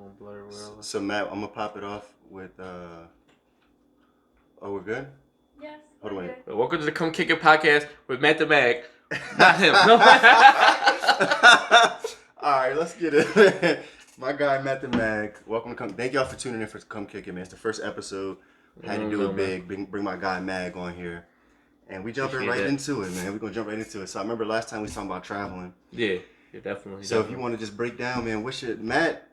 gonna blur whatever. So Matt, I'm gonna pop it off with. Oh, we're good. Yes. Hold on. Welcome to the Come Kick It podcast with MattDaMag. Not him. No. All right, let's get it. My guy MattDaMag. Welcome to come. Thank y'all for tuning in for Come Kick It, man. It's the first episode. Had to do it big. Bring my guy Mag on here, and we jumping right into it, man. We're gonna jump right into it. So I remember last time we was talking about traveling. Yeah, definitely. So if you want to just break down, man, what should Matt?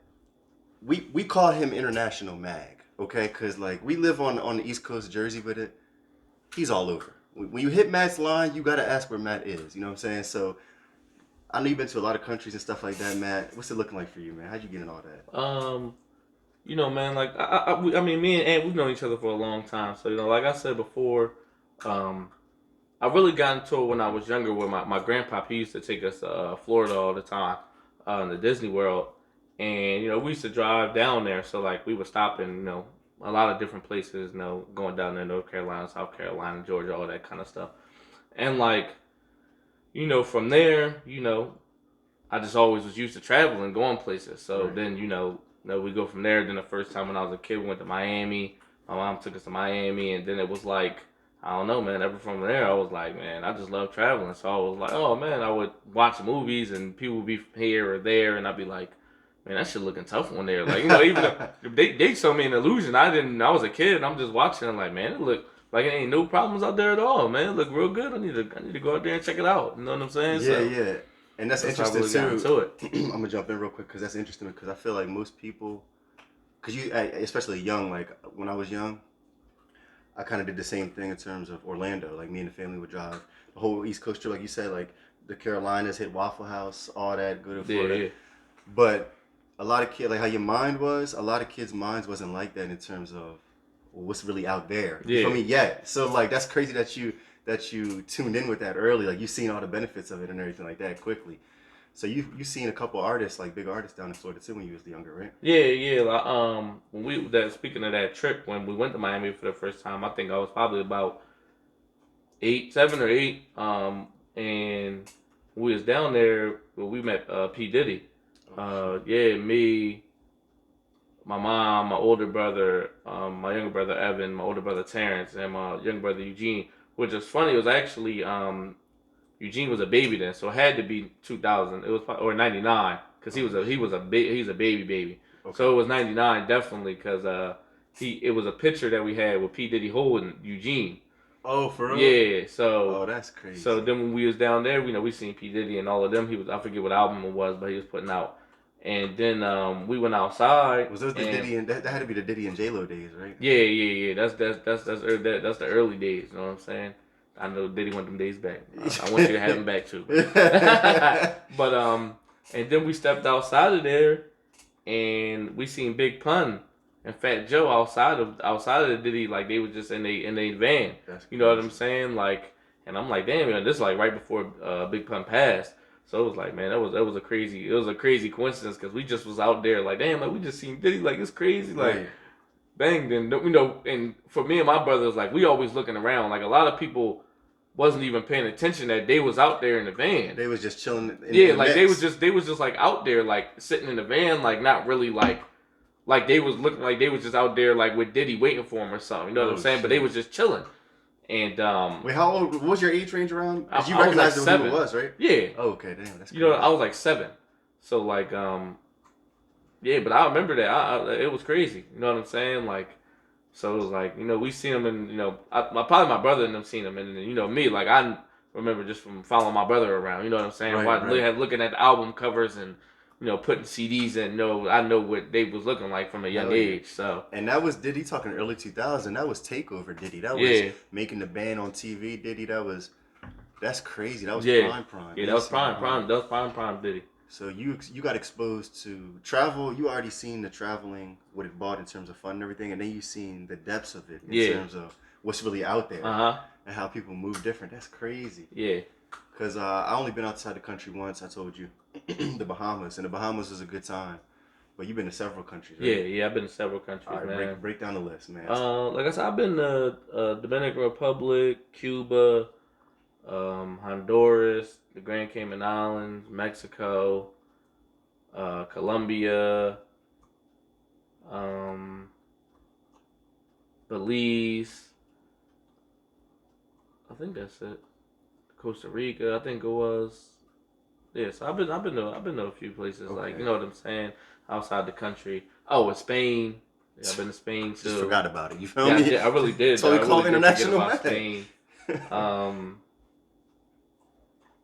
We call him International Mag, okay? Cause like we live on the East Coast, Jersey, with it. He's all over. When you hit Matt's line, you gotta ask where Matt is. You know what I'm saying? So I know you've been to a lot of countries and stuff like that, Matt. What's it looking like for you, man? How'd you get in all that? You know, man, like I mean, me and Ant, we've known each other for a long time. So you know, like I said before, I really got into it when I was younger. With my grandpa, he used to take us to Florida all the time, in the Disney World, and you know, we used to drive down there. So like we would stop in, you know, a lot of different places. You know, going down there, North Carolina, South Carolina, Georgia, all that kind of stuff, and like, you know, from there, you know, I just always was used to traveling, going places. So right. Then, you know, we go from there. Then the first time when I was a kid, we went to Miami. My mom took us to Miami, and then it was like, I don't know, man. Ever from there, I was like, man, I just love traveling. So I was like, oh man, I would watch movies, and people would be here or there, and I'd be like, man, that shit looking tough on there. Like, you know, even if they showed me an illusion, I was a kid, and I'm just watching. I'm like, man, it look like it ain't no problems out there at all, man. It look real good. I need to go out there and check it out. You know what I'm saying? Yeah. And that's interesting too. I'm gonna jump in real quick because that's interesting because I feel like most people, because you, especially young, like when I was young, I kind of did the same thing in terms of Orlando. Like me and the family would drive the whole East Coast trip, like you said, like the Carolinas, hit Waffle House, all that, go to Florida. Yeah. But a lot of kids, like how your mind was, a lot of kids' minds wasn't like that in terms of what's really out there. You feel me? Yeah. So like that's crazy that you tuned in with that early, like you've seen all the benefits of it and everything like that quickly. So you seen a couple artists, like big artists down in Florida too when you was younger, right? Yeah. Like, when speaking of that trip, when we went to Miami for the first time, I think I was probably about 7 or 8. And we was down there when we met P. Diddy. Me, my mom, my older brother, my younger brother Evan, my older brother Terrence, and my younger brother Eugene. Which is funny, it was actually Eugene was a baby then, so it had to be 2000. It was or 99 because he's a baby. Okay. So it was 99 definitely because it was a picture that we had with P. Diddy holding Eugene. Oh, for real? Yeah. So. Oh, that's crazy. So then when we was down there, we seen P. Diddy and all of them. I forget what album it was, but he was putting out. And then we went outside. Was those the Diddy and that had to be the Diddy and J-Lo days, right? Yeah. That's the early days. You know what I'm saying? I know Diddy want them days back. I want you to have them back too. But and then we stepped outside of there, and we seen Big Pun and Fat Joe outside of the Diddy, like they was just in a van. You know what I'm saying? Like, and I'm like, damn, man, this is like right before Big Pun passed. So it was like, man, that was a crazy coincidence because we just was out there like, damn, like we just seen Diddy, like it's crazy, like. Right. Bang, then, you know, and for me and my brothers, like we always looking around, like a lot of people wasn't even paying attention that they was out there in the van. They was just chilling. Like they was just like out there, like sitting in the van, like not really like they was looking like they was just out there like with Diddy waiting for him or something. You know what I'm saying? Shit. But they was just chilling. And wait, how old? What was your age range around? Because you recognized like who it was, right? Yeah. Oh, okay, damn, that's crazy. You know, I was like 7, so like yeah, but I remember that it was crazy. You know what I'm saying? Like. So it was like, you know, we seen him, and you know, probably my brother and them seen him, and you know me, like I remember just from following my brother around. You know what I'm saying? Right. Looking at the album covers and you know putting CDs in. I know what they was looking like from a young age. So and that was Diddy talking early 2000. That was Takeover Diddy. That was making the band on TV Diddy. That's crazy. That was prime. Yeah, that was prime. That was prime Diddy. So you got exposed to travel. You already seen the traveling, what it brought in terms of fun and everything, and then you seen the depths of it in terms of what's really out there and how people move different. That's crazy. Yeah. Because I only been outside the country once. I told you, the Bahamas, and the Bahamas was a good time. But you've been to several countries, right? Yeah, I've been to several countries, all right, man. Break down the list, man. Like I said, I've been to Dominican Republic, Cuba, Honduras, the Grand Cayman Islands, Mexico, Colombia, Belize. I think that's it. Costa Rica, I think it was. Yeah, so I've been to a few places, like, you Okay. know what I'm saying, outside the country. Oh, in Spain. Yeah, I've been to Spain Just too. forgot about it. You feel Yeah, I me? did. I really did. That's why Though. we I call really him did forget international about man. Spain.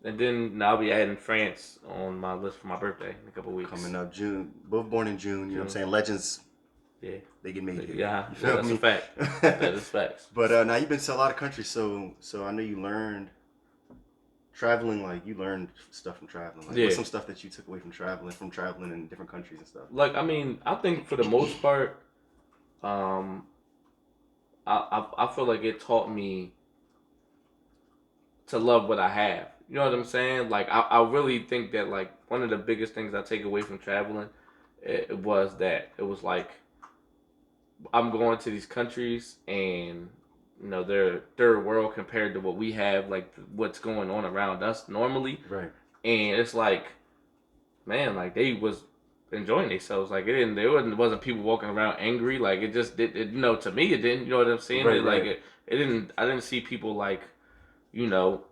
And then now I'll be adding France on my list for my birthday in a couple weeks. Coming up June, both born in June. You know what I'm June. saying? Legends, Yeah. they get made here. Yeah. You Yeah. feel That's a me? fact. That is facts. But now you've been to a lot of countries, so I know you learned traveling. Like you learned stuff from traveling. Like what's Yeah. some stuff that you took away from traveling in different countries and stuff? Like, I mean, I think for the most part, um, I feel like it taught me to love what I have. You know what I'm saying? Like, I really think that, like, one of the biggest things I take away from traveling, it was that it was like I'm going to these countries, and they're third world compared to what we have, like what's going on around us normally. Right. And it's like, man, like they was enjoying themselves. Like, it wasn't people walking around angry. Like, it just did. To me it didn't. You know what I'm saying? Right. Like, Right. it didn't. I didn't see people like, you know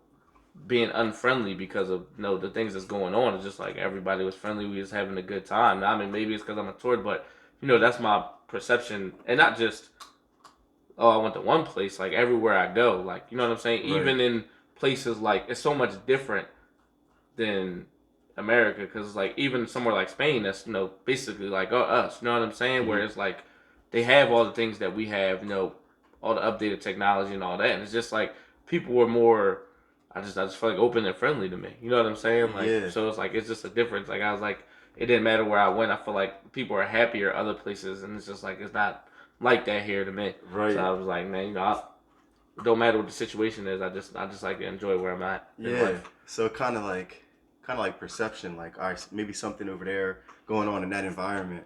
being unfriendly because of the things that's going on. It's just like everybody was friendly. We was having a good time. Now, I mean, maybe it's because I'm a tourist, but that's my perception, and not just, oh, I went to one place. Like, everywhere I go, like, you know what I'm saying. Right. Even in places, like, it's so much different than America, because like even somewhere like Spain, that's basically like us. You know what I'm saying? Where Mm-hmm. it's like they have all the things that we have. All the updated technology and all that, and it's just like people were more. I just feel like open and friendly to me. You know what I'm saying? Like, Yeah. so it's like it's just a difference. Like, I was like, it didn't matter where I went. I feel like people are happier other places, and it's just like it's not like that here to me. So Right. I was like, man, it don't matter what the situation is. I just like to enjoy where I'm at in Yeah. life. So kind of like perception. Like, all right, maybe something over there going on in that environment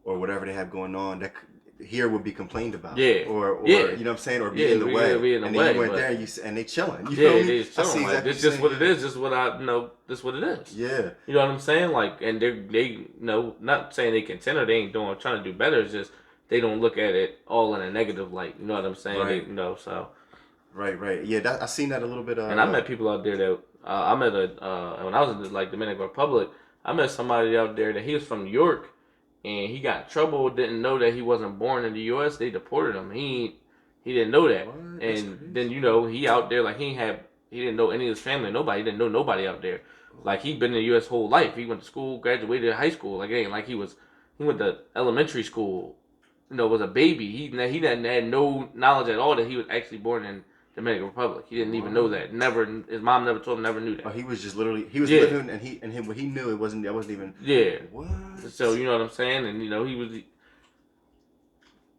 or whatever they have going on that here would be complained about, Yeah, or yeah, you know what I'm saying, or be yeah. in the We gotta way, be in the and then you way, went there but and they chilling. You yeah, feel it me? is I see chilling. Like, exactly this what just you're what it saying. is. Just what I know. This what it is. Yeah. You know what I'm saying? Like, and they not saying they content or they ain't doing trying to do better. It's just they don't look at it all in a negative light. You know what I'm saying? They Right. so. Right. Right. Yeah. I seen that a little bit. And I met people out there that I met when I was in like Dominican Republic. I met somebody out there that he was from New York, and he got in trouble. Didn't know that he wasn't born in the U.S. They deported him. He didn't know that. What? That's And then crazy. he out there, like, he didn't know any of his family. Nobody. He didn't know nobody out there. Like, he'd been in the U.S. whole life. He went to school, graduated high school. Like, it ain't like he went to elementary school. Was a baby. He didn't had no knowledge at all that he was actually born in Dominican Republic. He didn't even know What? that. Never. His mom never told him. Never knew Oh, that. he was just literally he was Yeah. living, and what he knew it wasn't. I wasn't even. Yeah. What? So, you know what I'm saying, and he was.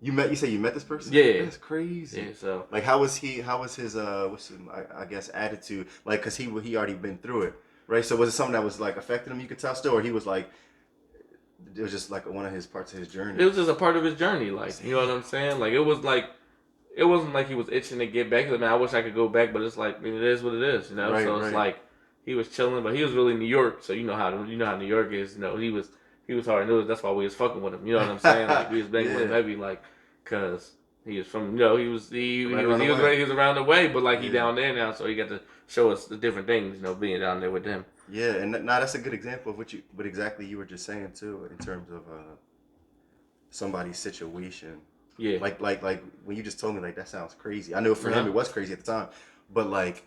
You say you met this person? Yeah. That's crazy. Yeah. So. Like, how was he? How was his? What's his, I guess attitude? Like, cause he already been through it, right? So was it something that was like affecting him? You could tell still, or he was like, it was just like one of his parts of his journey. It was just a part of his journey. Like, you know what I'm saying. Like, it wasn't like he was itching to get back. I mean, I wish I could go back, but it's like, I mean, it is what it is. Right, So it's right. like he was chilling, but he was really New York. So you know how New York is. He was hard news. That's why we was fucking with him. You know what I'm saying? Like, we was banging with him Yeah, heavy, like, cause he was from. right around the way. He was around the way, but like he Yeah, down there now, so he got to show us the different things. Being down there with them. yeah, and now that's a good example of what exactly you were just saying too, in terms of somebody's situation. Yeah. Like when you just told me, like, that sounds crazy. I know for him Uh-huh. it was crazy at the time, but like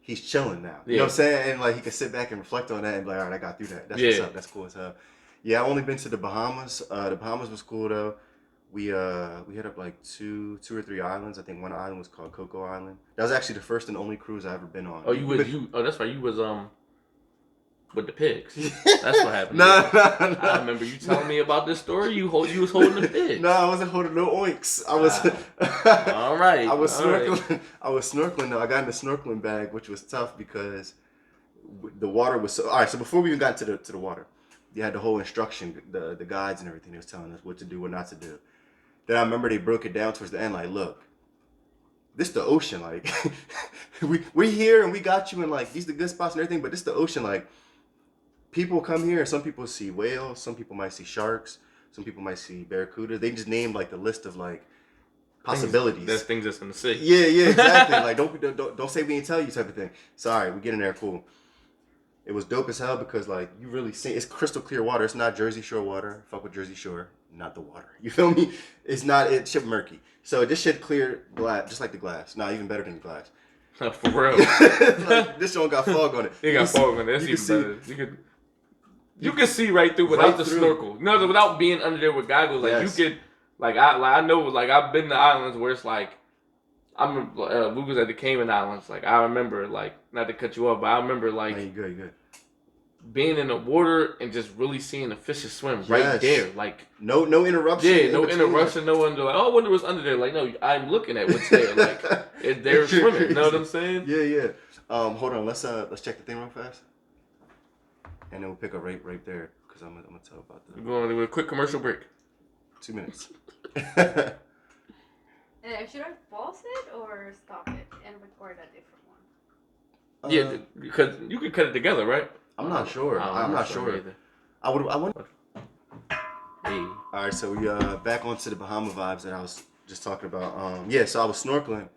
he's chilling now. You know Yeah. what I'm saying? And like he can sit back and reflect on that and be like, all right, I got through that. That's what's Yeah. up. That's cool as hell. Yeah, I only been to the Bahamas. The Bahamas was cool though. We hit up like two or three islands. I think one island was called Coco Island. That was actually the first and only cruise I ever been on. Oh, Oh, that's right. You was with the pigs. That's what happened. No, no, I no. remember you telling me about this story. You was holding the pigs. No, I wasn't holding no oinks. I was. All right. I was all right. snorkeling. I was snorkeling though. I got in the snorkeling bag, which was tough because the water was so. All right, so before we even got to the water, you had the whole instruction, the guides and everything. They was telling us what to do, what not to do. Then I remember they broke it down towards the end. Like, look, this the ocean. Like, we here and we got you, and like these the good spots and everything. But this the ocean. Like, people come here and some people see whales, some people might see sharks, some people might see barracudas. They just named like the list of like possibilities. Things that's in the sea. Yeah, exactly. Like don't say we didn't tell you type of thing. Sorry, we get in there, cool. It was dope as hell because like you really see it's crystal clear water. It's not Jersey Shore water. Fuck with Jersey Shore, not the water. You feel me? It's not. It's shit murky. So this shit clear glass, just like the glass. Not even better than the glass. For real. Like, this one got fog on it. It got fog on it. That's even better. You could see right through without the snorkel. No, without being under there with goggles. Like you could, I know, like I've been to islands where it's like, we was at the Cayman Islands. Like I remember, like not to cut you off, but I remember like you good. Being in the water and just really seeing the fishes swim right there. Like no interruption. Yeah, no interruption. No one like, oh, I wonder what's under there. Like no, I'm looking at what's there. Like they're swimming. You know what I'm saying? Yeah. Hold on. Let's check the thing real fast, and then we'll pick up right there because I'm gonna tell about that. We're going to do a quick commercial break. 2 minutes. Should I pause it or stop it and record a different one? Yeah, because you could cut it together, right? I'm not sure. I'm not sure either. I want. Hey. All right, so we back onto the Bahama vibes that I was just talking about. So I was snorkeling,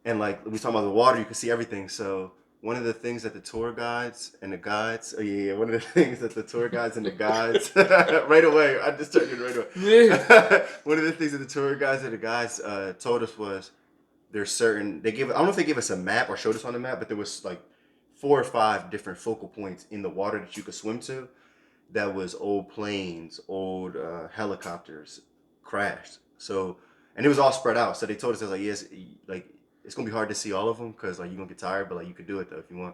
and like we talking about the water, you can see everything. So one of the things that the tour guides and the guides, one of the things that the tour guides and the guides, right away, I just turned it right away. Yeah. One of the things that the tour guides and the guides told us was there's certain, I don't know if they gave us a map or showed us on the map, but there was like 4 or 5 different focal points in the water that you could swim to. That was old planes, old helicopters crashed. So, and it was all spread out. So they told us, like, yes, like it's gonna be hard to see all of them because like you're gonna get tired, but like you could do it though if you want.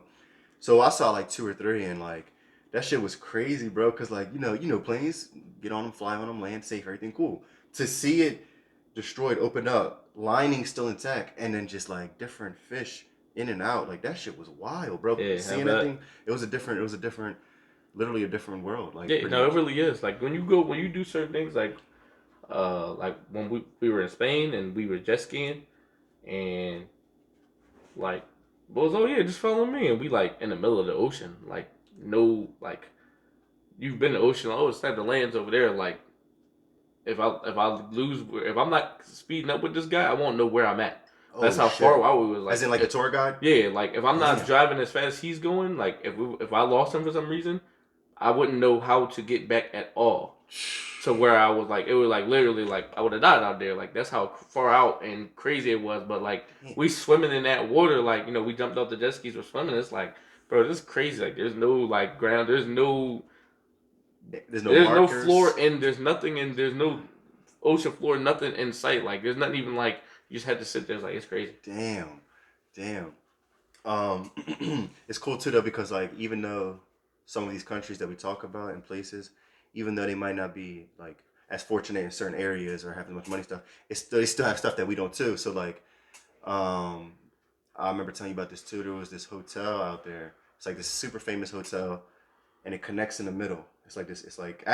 So I saw like 2 or 3, and like that shit was crazy, bro. Cause like you know planes, get on them, fly on them, land safe, everything cool. To see it destroyed, opened up, lining still intact, and then just like different fish in and out, like that shit was wild, bro. Yeah, seeing everything, it was a different, literally a different world. Like yeah, no, it really is. Like when you do certain things, like when we were in Spain and we were jet skiing, and like, just follow me, and we like in the middle of the ocean, like no, like you've been to the ocean, it's not the land's over there. Like if I'm not speeding up with this guy, I won't know where I'm at. That's how far out we was. Like, as in like a tour guide? Yeah, like if I'm not driving as fast as he's going, like if I lost him for some reason, I wouldn't know how to get back at all. To where I was like, it was like literally like I would have died out there. Like that's how far out and crazy it was. But like we swimming in that water, like we jumped off the jet skis, we're swimming. It's like, bro, this is crazy. Like there's no like ground, there's no floor, and there's nothing, and there's no ocean floor, nothing in sight. Like there's nothing even like. You just had to sit there. It's like, it's crazy. Damn. It's cool too though because like even though some of these countries that we talk about and places, even though they might not be like as fortunate in certain areas or have as much money stuff, they still have stuff that we don't too. So like, I remember telling you about this too. There was this hotel out there. It's like this super famous hotel, and it connects in the middle. It's like this. It's like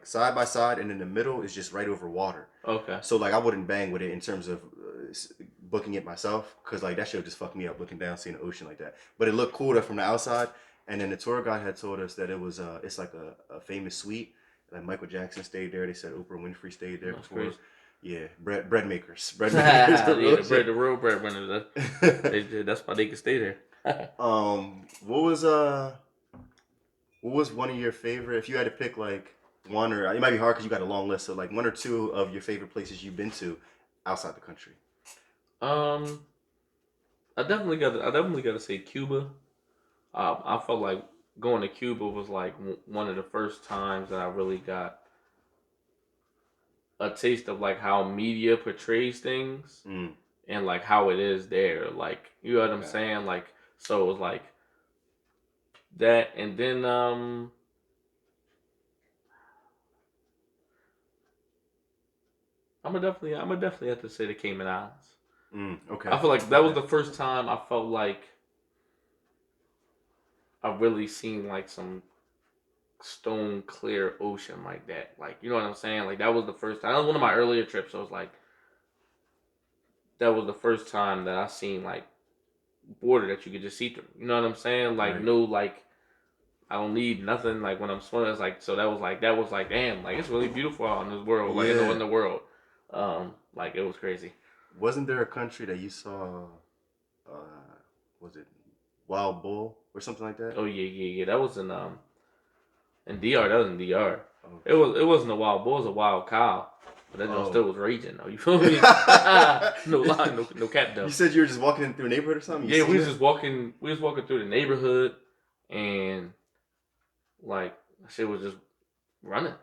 side by side, and in the middle is just right over water. Okay. So like I wouldn't bang with it in terms of booking it myself, because like that shit would just fuck me up looking down, seeing the ocean like that. But it looked cool from the outside. And then the tour guide had told us that it was it's like a famous suite. Like Michael Jackson stayed there. They said Oprah Winfrey stayed there before. Crazy. Yeah, bread makers. The real bread winners. That's why they could stay there. What was one of your favorite? If you had to pick like one, or it might be hard because you got a long list. So like 1 or 2 of your favorite places you've been to outside the country. I definitely got to say Cuba. I felt like going to Cuba was like one of the first times that I really got a taste of like how media portrays things and like how it is there. Like, you know what I'm saying? Like, so it was like that. And then, I'm gonna definitely have to say the Cayman Islands. Okay. I feel like that was the first time I felt like I've really seen like some stone clear ocean like that. Like, you know what I'm saying? Like that was the first time. That was one of my earlier trips. So it was like that was the first time that I seen like water that you could just see through. You know what I'm saying? Like no, like I don't need nothing. Like when I'm swimming, it's like, so that was like damn, like it's really beautiful out in this world. Like in the world. Like it was crazy. Wasn't there a country that you saw? Was it wild bull or something like that? Oh yeah. That was in DR. That was in DR. Oh, It wasn't a wild bull. It was a wild cow. But that joint oh. still was raging though. You feel me? No lie, no cap You though. said you were just walking through a neighborhood or something. You Yeah, seen we was it? just walking. We was walking through the neighborhood, and like shit was just running.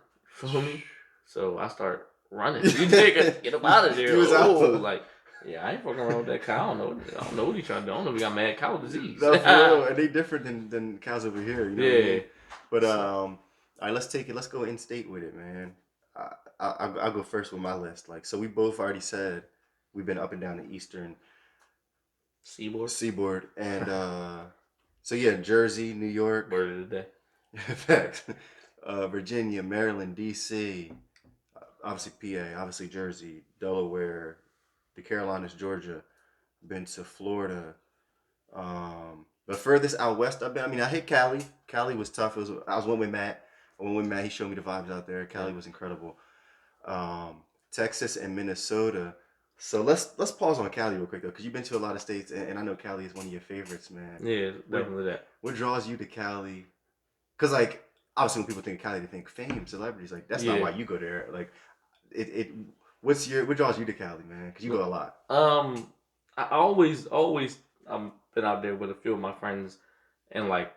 You feel me? So I start running. You nigga, get up out of there. You was Oh, out. like yeah, I ain't fucking around with that cow. I don't know what he trying to do. I don't know if he got mad cow disease. No, for real. And they different than cows over here. You know what I Yeah. mean? But all right, let's take it. Let's go in state with it, man. I'll go first with my list. Like, so we both already said we've been up and down the eastern Seaboard. seaboard, and so yeah, Jersey, New York, Word of the day. facts, Virginia, Maryland, D.C., obviously PA, obviously Jersey, Delaware, the Carolinas, Georgia. Been to Florida. But furthest out west I've been. I mean, I hit Cali. Cali was tough. I went with Matt. I went with Matt. He showed me the vibes out there. Cali was incredible. Texas and Minnesota. So let's pause on Cali real quick though, because you've been to a lot of states, and I know Cali is one of your favorites, man. Yeah, definitely that. What draws you to Cali? Because like obviously when people think of Cali, they think fame, celebrities. Like that's not why you go there. Like what draws you to Cali, man? Because you go a lot. I always been out there with a few of my friends, and like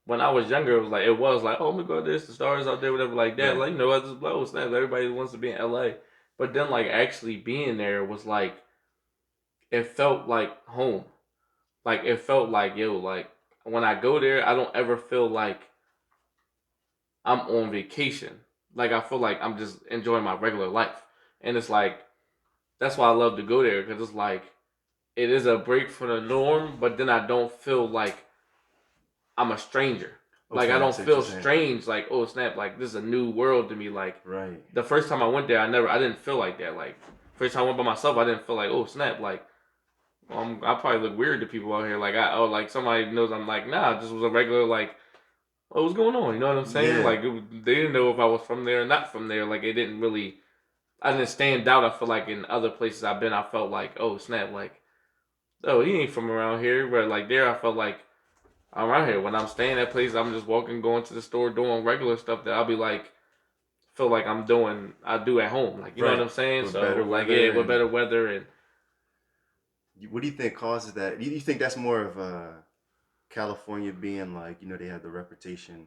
when I was younger, it was like, oh my god, there's the stars out there, whatever like that. Right. Like I just blow snaps. Everybody wants to be in LA, but then like actually being there was like it felt like home. Like it felt like like when I go there, I don't ever feel like I'm on vacation. Like I feel like I'm just enjoying my regular life, and it's like that's why I love to go there because it's like it is a break from the norm, but then I don't feel like I'm a stranger. Like Okay, I I don't see what feel you're saying. strange. Like oh snap! Like this is a new world to me. Like Right. the first time I went there, I didn't feel like that. Like first time I went by myself, I didn't feel like oh snap! Like I probably look weird to people out here. Like like somebody knows I'm like nah, it just was a regular like what was going on? You know what I'm saying? Yeah. Like they didn't know if I was from there or not from there. Like it didn't really. I didn't stand out. I feel like in other places I've been, I felt like oh snap! Like oh he ain't from around here. But like there, I felt like I'm around here. When I'm staying at places, I'm just walking, going to the store, doing regular stuff that I'll be like, feel like I do at home. Like you know what Right. I'm saying? With So better like weather with and better weather and what do you think causes that? Do you think that's more of California being like they have the reputation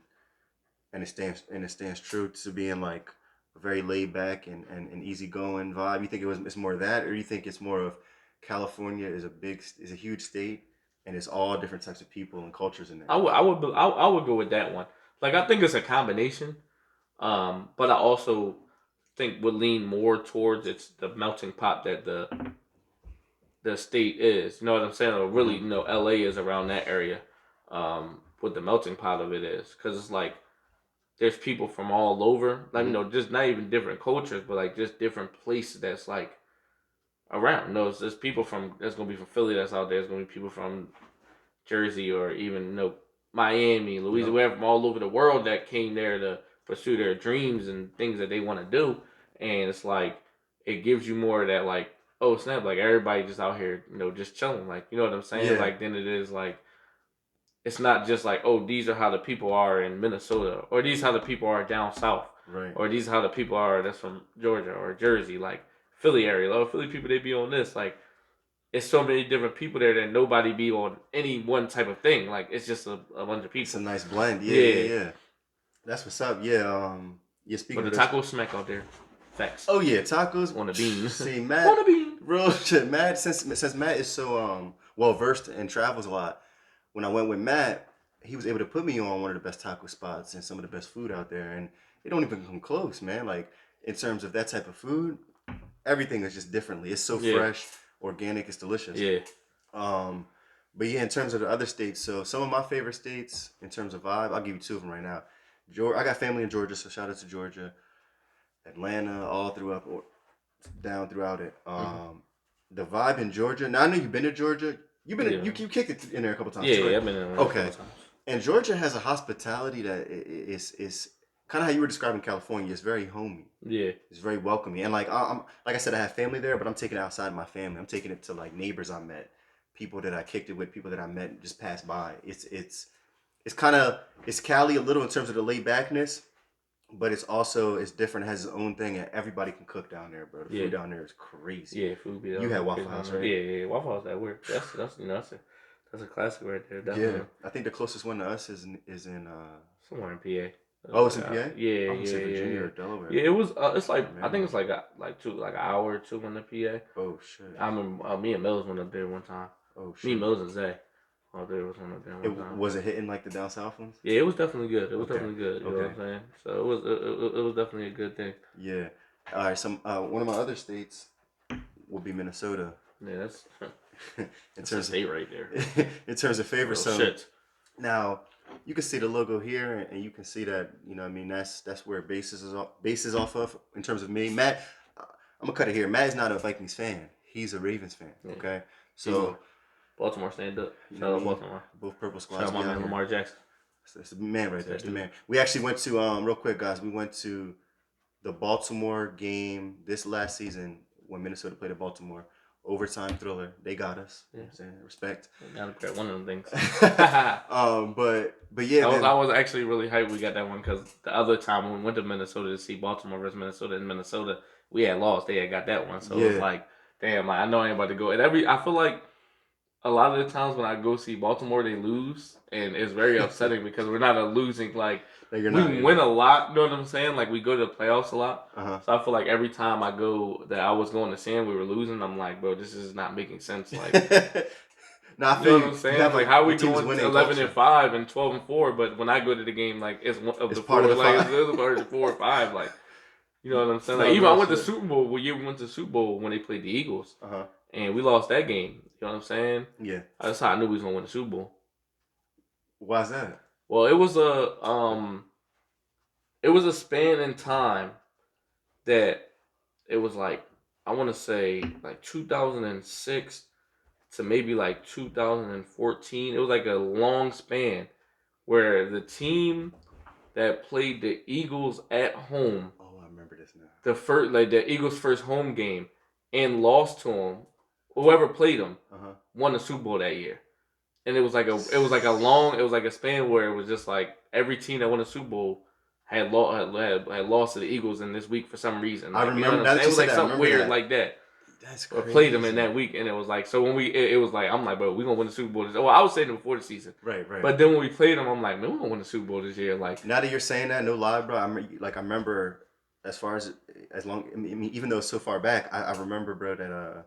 and it stands true to being like a very laid back and easygoing vibe? You think it's more of that, or you think it's more of California is a huge state and it's all different types of people and cultures in there? I would go with that one. Like I think it's a combination, but I also think would lean more towards it's the melting pot that the state is. You know what I'm saying? Or really, Mm-hmm. LA is around that area. What the melting pot of it is, because it's like there's people from all over, like just not even different cultures, but like just different places that's like around. No, there's people from that's gonna be from Philly that's out there. There's gonna be people from Jersey or even Miami, Louisiana, Yep. wherever from all over the world that came there to pursue their dreams and things that they want to do. And it's like it gives you more of that like oh snap, like everybody just out here just chilling, like you know what I'm saying. Yeah. Like then it is like it's not just like oh these are how the people are in Minnesota or these how the people are down south Right. or these how the people are that's from Georgia or Jersey, like Philly area. Oh Philly people they be on this like it's so many different people there that nobody be on any one type of thing. Like it's just a bunch of people. It's a nice blend. Yeah, Yeah. yeah. That's what's up. Yeah. Yeah. Speaking But of the this, taco smack out there. Facts. oh yeah, tacos On the bean. See, On Matt, the bean. real shit. Matt, since Matt is so well versed and travels a lot, when I went with Matt, he was able to put me on one of the best taco spots and some of the best food out there, and it don't even come close, man. Like in terms of that type of food, everything is just differently. It's so Yeah. fresh, organic, it's delicious. Yeah. But yeah, in terms of the other states, so some of my favorite states in terms of vibe, I'll give you two of them right now. Georgia, I got family in Georgia, so shout out to Georgia, Atlanta, all throughout, down throughout it. The vibe in Georgia. Now I know you've been to Georgia. You've been you kicked it in there a couple times. Yeah, too, right? I've been in there a Okay. couple times. And Georgia has a hospitality that is kind of how you were describing California. It's very homey. Yeah. It's very welcoming, and like I'm like I said, I have family there, but I'm taking it outside my family. I'm taking it to like neighbors I met, people that I kicked it with, people that I met and just passed by. It's kind of it's Cali a little in terms of the laid backness, but it's different. It has its own thing, and everybody can cook down there, bro. The Yeah. food down there is crazy. Yeah, food be You had Waffle House, right? Yeah, Waffle House that work. That's that's a classic right there. Definitely. Yeah, I think the closest one to us is in Somewhere in PA. oh, it's in PA. Yeah, I was gonna say Virginia yeah. or Delaware. Yeah, it was. It's like Oh, I think man. it's like an hour or two in the PA. Oh shit. I remember me and Mills went up there one time. Oh Me, shit. Mills, and Zay. Oh, there was one up there one time. Was it hitting like the down south ones? Yeah, it was definitely good. It was Okay. definitely good. You know what I'm Okay. saying? So it was definitely a good thing. Yeah. All right. Some one of my other states will be Minnesota. Yeah, that's in that's a terms state right there. of in terms of favor. Real So shit. now you can see the logo here, and you can see that I mean that's where bases off of in terms of me, Matt. I'm gonna cut it here. Matt is not a Vikings fan. He's a Ravens fan. Yeah. Okay. So Baltimore stand up. you Shout know out what I mean? Baltimore. Both purple Shout squads. out my We out man here. Lamar Jackson. It's the man right there. That's It's the that man. We actually went to real quick, guys. We went to the Baltimore game this last season when Minnesota played at Baltimore. Overtime thriller. They got us. You know what I'm saying? Respect. Gotta grab one of them things. But yeah, I was actually really hyped we got that one because the other time when we went to Minnesota to see Baltimore versus Minnesota in Minnesota, we had lost. They had got that one, so it was Yeah. like, damn, I know I ain't about to go. And I feel like a lot of the times when I go see Baltimore, they lose, and it's very upsetting because we're not a losing like. No, We win a lot, you know what I'm saying? Like we go to the playoffs a lot. Uh-huh. So I feel like every time I go that I was going to see and we were losing, I'm like, bro, this is not making sense. Like, No, I you feel know what I'm saying? Like, how are we going winning 11-5 and 12-4? But when I go to the game, like it's one of It's the part four, of the like five. it's part of the 4 or 5. Like, you know what I'm saying? No, Like, even real I went to shit. Super Bowl. We went to Super Bowl when they played the Eagles, Uh-huh. and we lost that game. You know what I'm saying? Yeah. That's how I knew we was gonna win the Super Bowl. Why's that? Well, it was a span in time that it was like I want to say like 2006 to maybe like 2014. It was like a long span where the team that played the Eagles at home, Oh, I remember this now. the Eagles' first home game, and lost to them. Whoever played them Uh-huh. won the Super Bowl that year. And it was like a span where it was just like every team that won the Super Bowl had lost to the Eagles in this week for some reason. Like, I remember you know what I'm that. saying? It was like I something remember weird that. like that. That's Or crazy. played them in that week, and it was like so when it was like I'm like, bro, we gonna win the Super Bowl this. Well, I was saying it before the season, Right. but then when we played them, I'm like, man, we gonna win the Super Bowl this year. Like, Now that you're saying that, no lie, bro. I remember as far as long. I mean, even though it's so far back, I remember, bro, that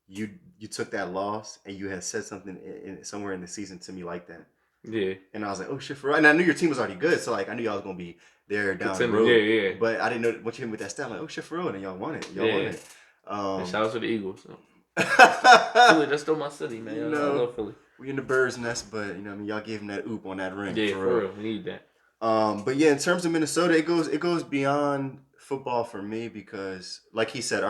you took that loss and you had said something somewhere in the season to me like that. yeah, And I was like, oh shit, for real. And I knew your team was already good, so like I knew y'all was gonna be there down the road. yeah. But I didn't know what you hit with that stat. I'm like, oh shit, for real, and y'all won it. Y'all won it. And shout out to the Eagles. So. Philly, that's still my city, man. You I know, love Philly. We in the bird's nest, but I mean, y'all gave him that oop on that ring. Yeah, for real. We need that. But yeah, in terms of Minnesota, it goes beyond football for me because, like he said,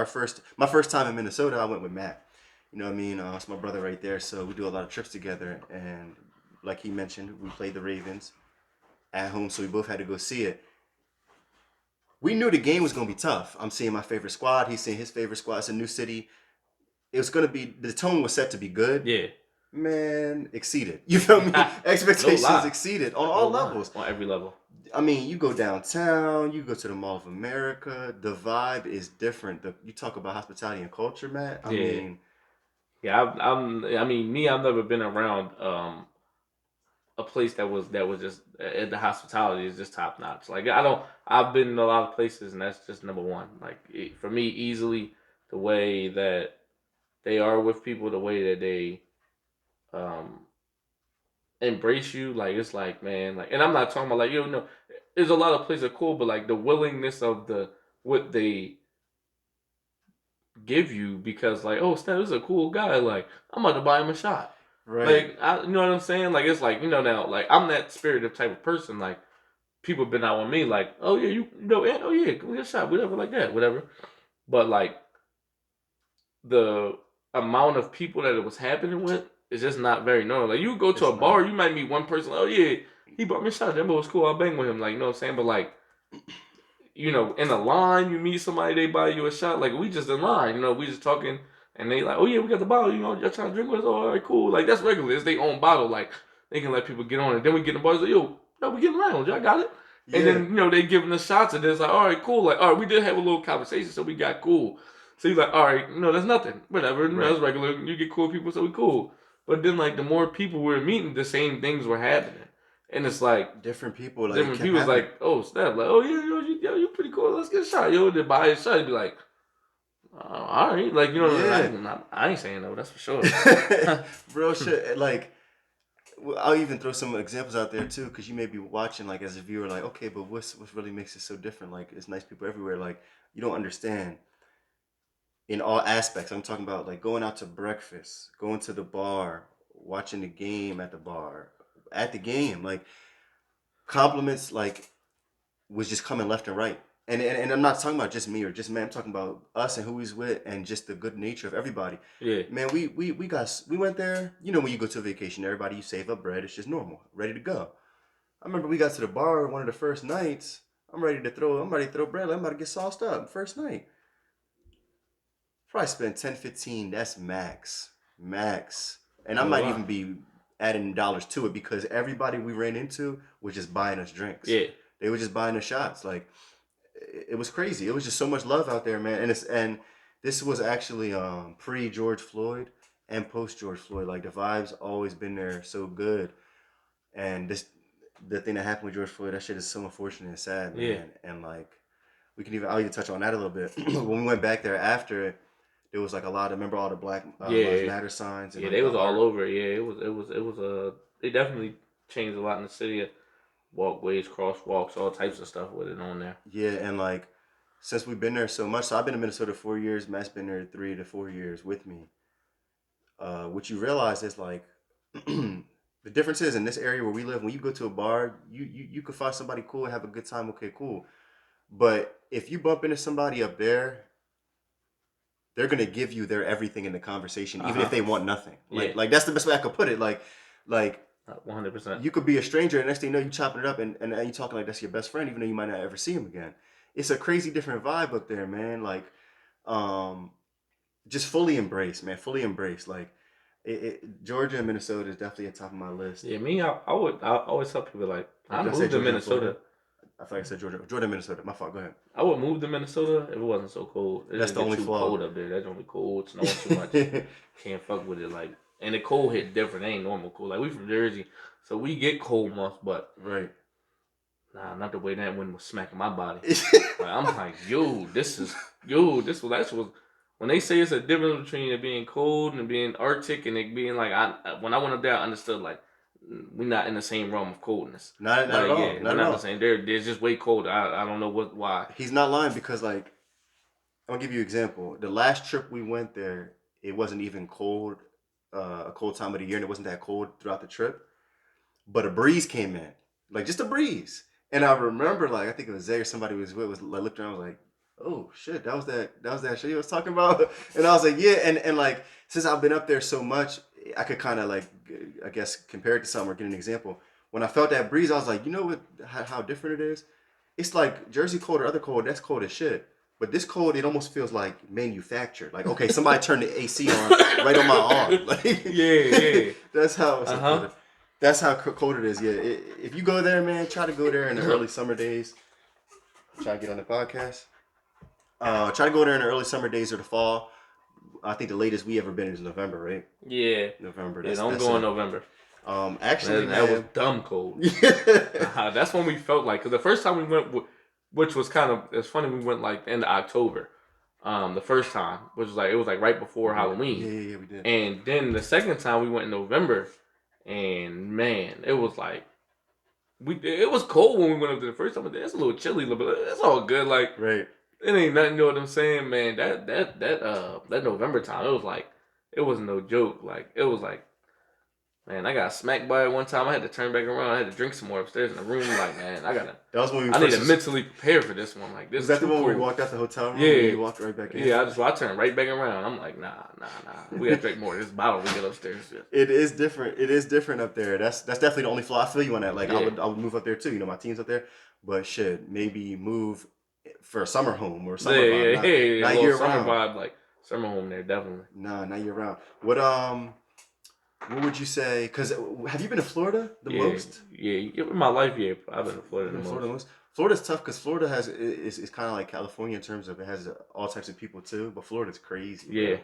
my first time in Minnesota, I went with Matt. You know what I mean? It's my brother right there, so we do a lot of trips together. And like he mentioned, we played the Ravens at home, so we both had to go see it. We knew the game was gonna be tough. I'm seeing my favorite squad. He's seeing his favorite squad. It's a new city. It was gonna be the tone was set to be good. Yeah. Man, exceeded. You feel me? Expectations exceeded on all levels. On every level. I mean, you go downtown, you go to the Mall of America. The vibe is different. You talk about hospitality and culture, Matt. I mean, yeah, I've never been around a place that was just the hospitality is just top notch. Like I've been in a lot of places and that's just number one. Like for me, easily the way that they are with people, the way that they embrace you, like it's like, man, like, and I'm not talking about like, you know, there's a lot of places that are cool, but like the willingness of what they give you because like, oh, Stan, this is a cool guy, like I'm about to buy him a shot. right. Like, you know what I'm saying? Like, it's like, you know, now, like, I'm that spirited type of person. Like, people been out with me, like, oh, yeah, you know, oh, yeah, come get a shot, whatever, like that, whatever. But, like, the amount of people that it was happening with is just not very normal. Like, you go to a bar, you might meet one person, oh, yeah, he brought me a shot. That boy was cool. I bang with him, like, you know what I'm saying? But like, you know, in a line, you meet somebody, they buy you a shot. Like, we just in line, you know, we just talking, and they like, oh yeah, we got the bottle, you know, y'all trying to drink with us? Oh, all right, cool. Like, that's regular. It's their own bottle. Like, they can let people get on it. Then we get in the bars, like, yo, no, we getting around. Y'all got it? Yeah. And then, you know, they giving us shots, and it's like, all right, cool. Like, all right, we did have a little conversation, so we got cool. So you're like, all right, you know, that's nothing. Whatever. You know, it's regular. You get cool people, so we cool. But then, like, the more people we're meeting, the same things were happening. And it's like, different people. Like, different people's like, oh, snap. Like, oh, yeah, yo, you pretty cool. Let's get a shot. Yo, they buy a shot. You'd be like, all right. Like, you know, Yeah. I ain't saying no. That's for sure. Real shit. Like, I'll even throw some examples out there too, because you may be watching like as a viewer, like, okay, but what really makes it so different? Like, it's nice people everywhere. Like, you don't understand in all aspects. I'm talking about like going out to breakfast, going to the bar, watching the game at the bar, at the game. Like, compliments like was just coming left and right. And I'm not talking about just me or just man. I'm talking about us and who he's with and just the good nature of everybody. Yeah. Man, we went there. You know, when you go to a vacation, everybody, you save up bread. It's just normal, ready to go. I remember we got to the bar one of the first nights. I'm ready to throw bread. I'm about to get sauced up. First night. Probably spent 10, 15. That's max. Max. And I Oh, might wow. even be adding dollars to it because everybody we ran into was just buying us drinks. Yeah. They were just buying us shots. Like, it was crazy. It was just so much love out there, man. And this was actually pre George Floyd and post George Floyd. Like, the vibes always been there so good. And the thing that happened with George Floyd, that shit is so unfortunate and sad, man. Yeah. And like, I'll even touch on that a little bit. When we went back there after, there was like a lot of, remember all the Black Lives Matter signs and Yeah, like they the was all art. over. Yeah, it was they definitely changed a lot in the city. Walkways, crosswalks, all types of stuff with it on there. Yeah, and like, since we've been there so much, so I've been in Minnesota 4 years. Matt's been there 3 to 4 years with me. What you realize is like the difference is in this area where we live. When you go to a bar, you could find somebody cool and have a good time. Okay, cool. But if you bump into somebody up there, they're gonna give you their everything in the conversation, even if they want nothing. Like that's the best way I could put it. Like 100%. you could be a stranger, and next thing you know, you chopping it up, and you talking like that's your best friend, even though you might not ever see him again. It's a crazy different vibe up there, man. Like, just fully embrace, man. Fully embrace. Like, Georgia and Minnesota is definitely at the top of my list. Yeah, me, I always tell people like I Did I say moved to Georgia and Minnesota. Florida? I thought I said Georgia, Minnesota. My fault. Go ahead. I would move to Minnesota if it wasn't so cold. It That's didn't the get only too flaw. cold up there. That's only cold. Snowing too much. Can't fuck with it. Like, and the cold hit different. It ain't normal cold. Like, we from Jersey, so we get cold months, but Right. nah, not the way that wind was smacking my body. Like, I'm like, that's was when they say it's a difference between it being cold and being Arctic and it being like when I went up there, I understood like we're not in the same realm of coldness. Not at all. Yeah, not we're at all. the same. They're just way colder. I don't know why. He's not lying because like I'm gonna give you an example. The last trip we went there, it wasn't even cold, a cold time of the year, and it wasn't that cold throughout the trip. But a breeze came in, like just a breeze. And I remember, like I think it was Zay or somebody was like looked around, was like, "Oh shit, that was that shit he was talking about." And I was like, "Yeah." And like since I've been up there so much, I could kind of like I guess compare it to something or get an example. When I felt that breeze, I was like, you know what? How different it is. It's like Jersey cold or other cold. That's cold as shit. But this cold, it almost feels like manufactured. Like, okay, somebody turned the AC on right on my arm. Like, yeah. That's how it's cold. That's how cold it is. Yeah, if you go there, man, try to go there in the early summer days. Try to get on the podcast. Try to go there in the early summer days or the fall. I think the latest we ever been is November, right? Yeah. November. Don't go in November. Actually, that was dumb cold. That's when we felt like, because the first time we went, which was kind of, it's funny, we went like end of October. The first time, which was like, it was like right before Halloween. Yeah, we did. And then the second time we went in November, and man, it was like, it was cold when we went up there the first time. It's a little chilly, but it's all good. Like, right. It ain't nothing, you know what I'm saying, man. That November time, it was like, it was no joke. Like, it was like, Man, I got smacked by it one time. I had to turn back around. I had to drink some more upstairs in the room. Like, man, That was when we I need first to mentally prepare for this one. Like, this was that the too one where we cool. walked out the hotel room Yeah. and you walked right back in? Yeah, I turned right back around. I'm like, nah. We gotta drink more of this bottle when we get upstairs. It is different. It is different up there. That's definitely the only flaw. I feel you on that. Like, Yeah. I would move up there too. You know, my team's up there. But shit, maybe move for a summer home or summer vibe. Not year summer round. vibe, like summer home there, definitely. Nah, not year round. What would you say? Because have you been to Florida the most? Yeah. In my life, yeah, I've been to Florida the most. Florida's tough because Florida is kind of like California in terms of it has all types of people too. But Florida's crazy. Yeah. Bro.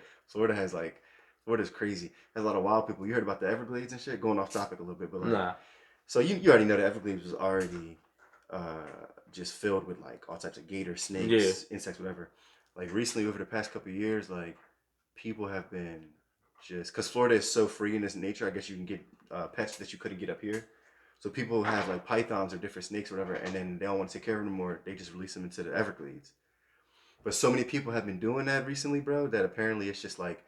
Florida's crazy. Has a lot of wild people. You heard about the Everglades and shit? Going off topic a little bit, but like, nah. So you already know the Everglades was already just filled with like all types of gators, snakes, insects, whatever. Like recently, over the past couple of years, like people have been just because Florida is so free in its nature. I guess you can get pets that you couldn't get up here. So people have like pythons or different snakes or whatever, and then they don't want to take care of them anymore. They just release them into the Everglades. But so many people have been doing that recently, bro, that apparently it's just like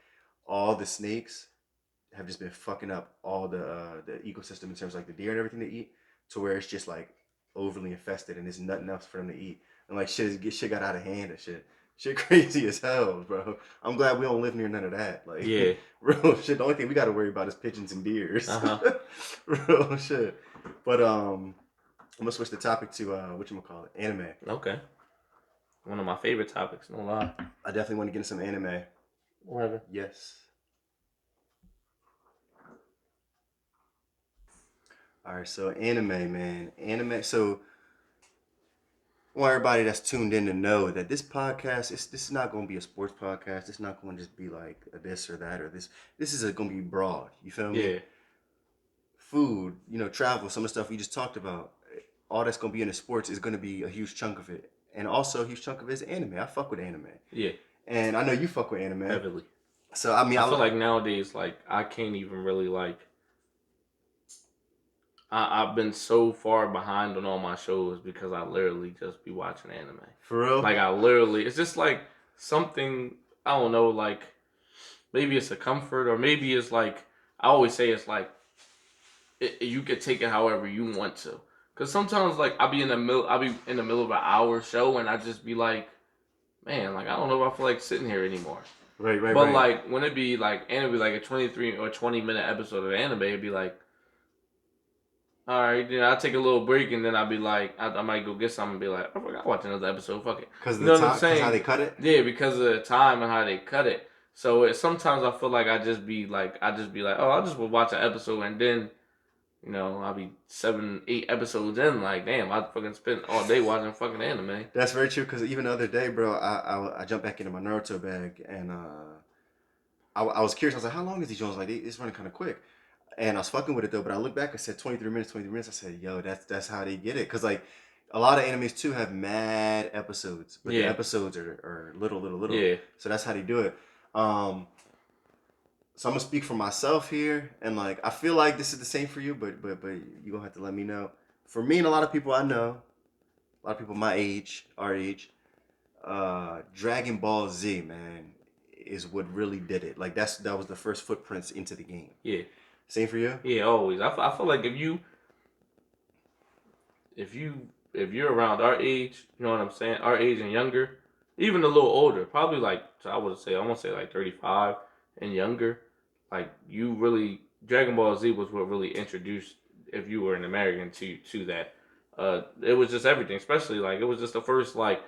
all the snakes have just been fucking up all the ecosystem in terms of like the deer and everything they eat, to where it's just like overly infested and there's nothing else for them to eat. And like shit got out of hand and shit. Shit crazy as hell, bro. I'm glad we don't live near none of that. Like, real shit. The only thing we got to worry about is pigeons and deers. Real shit. But I'm gonna switch the topic to whatchamacallit, anime. Okay. One of my favorite topics, no lie. I definitely want to get into some anime. Whatever. Yes. All right, so anime, man. So I want everybody that's tuned in to know that this podcast, this is not going to be a sports podcast. It's not going to just be like a this or that or this. This is going to be broad. You feel me? Yeah. Food, travel, some of the stuff we just talked about. All that's going to be in the sports is going to be a huge chunk of it. And also a huge chunk of it is anime. I fuck with anime. Yeah. And I know you fuck with anime. Heavily. So, I mean, I feel like nowadays, like, I can't even really, like, I've been so far behind on all my shows because I literally just be watching anime. For real? Like, it's just like something, I don't know, like, maybe it's a comfort or maybe it's like, I always say it's like, you could take it however you want to. Because sometimes, like, I'll be in the middle of an hour show and I just be like, man, like, I don't know if I feel like sitting here anymore. Right. But, like, when it be, like, and it'd be, like, a 23 or 20-minute episode of anime, it'd be, like, all right, I'll take a little break and then I'll be like, I might go get something and be like, I forgot to watch another episode, fuck it. Because of the time, because how they cut it? Yeah, because of the time and how they cut it. So sometimes I feel like I just be like, oh, I'll just watch an episode and then, I'll be 7-8 episodes in, like, damn, I fucking spent all day watching fucking anime. That's very true, because even the other day, bro, I jumped back into my Naruto bag, and I was curious. I was like, how long is these Jones? Like, it's running kind of quick. And I was fucking with it, though, but I looked back, I said 23 minutes. I said, yo, that's how they get it. Because, like, a lot of animes, too, have mad episodes. But the episodes are little. Yeah. So that's how they do it. So I'm going to speak for myself here. And, like, I feel like this is the same for you, but you're going to have to let me know. For me and a lot of people I know, a lot of people my age, our age, Dragon Ball Z, man, is what really did it. Like, that was the first footprints into the game. Yeah. Same for you? Yeah, always. I feel like if you're around our age, you know what I'm saying, our age and younger, even a little older, probably like I want to say like 35 and younger, like you really Dragon Ball Z was what really introduced, if you were an American, to that. It was just everything, especially like it was just the first like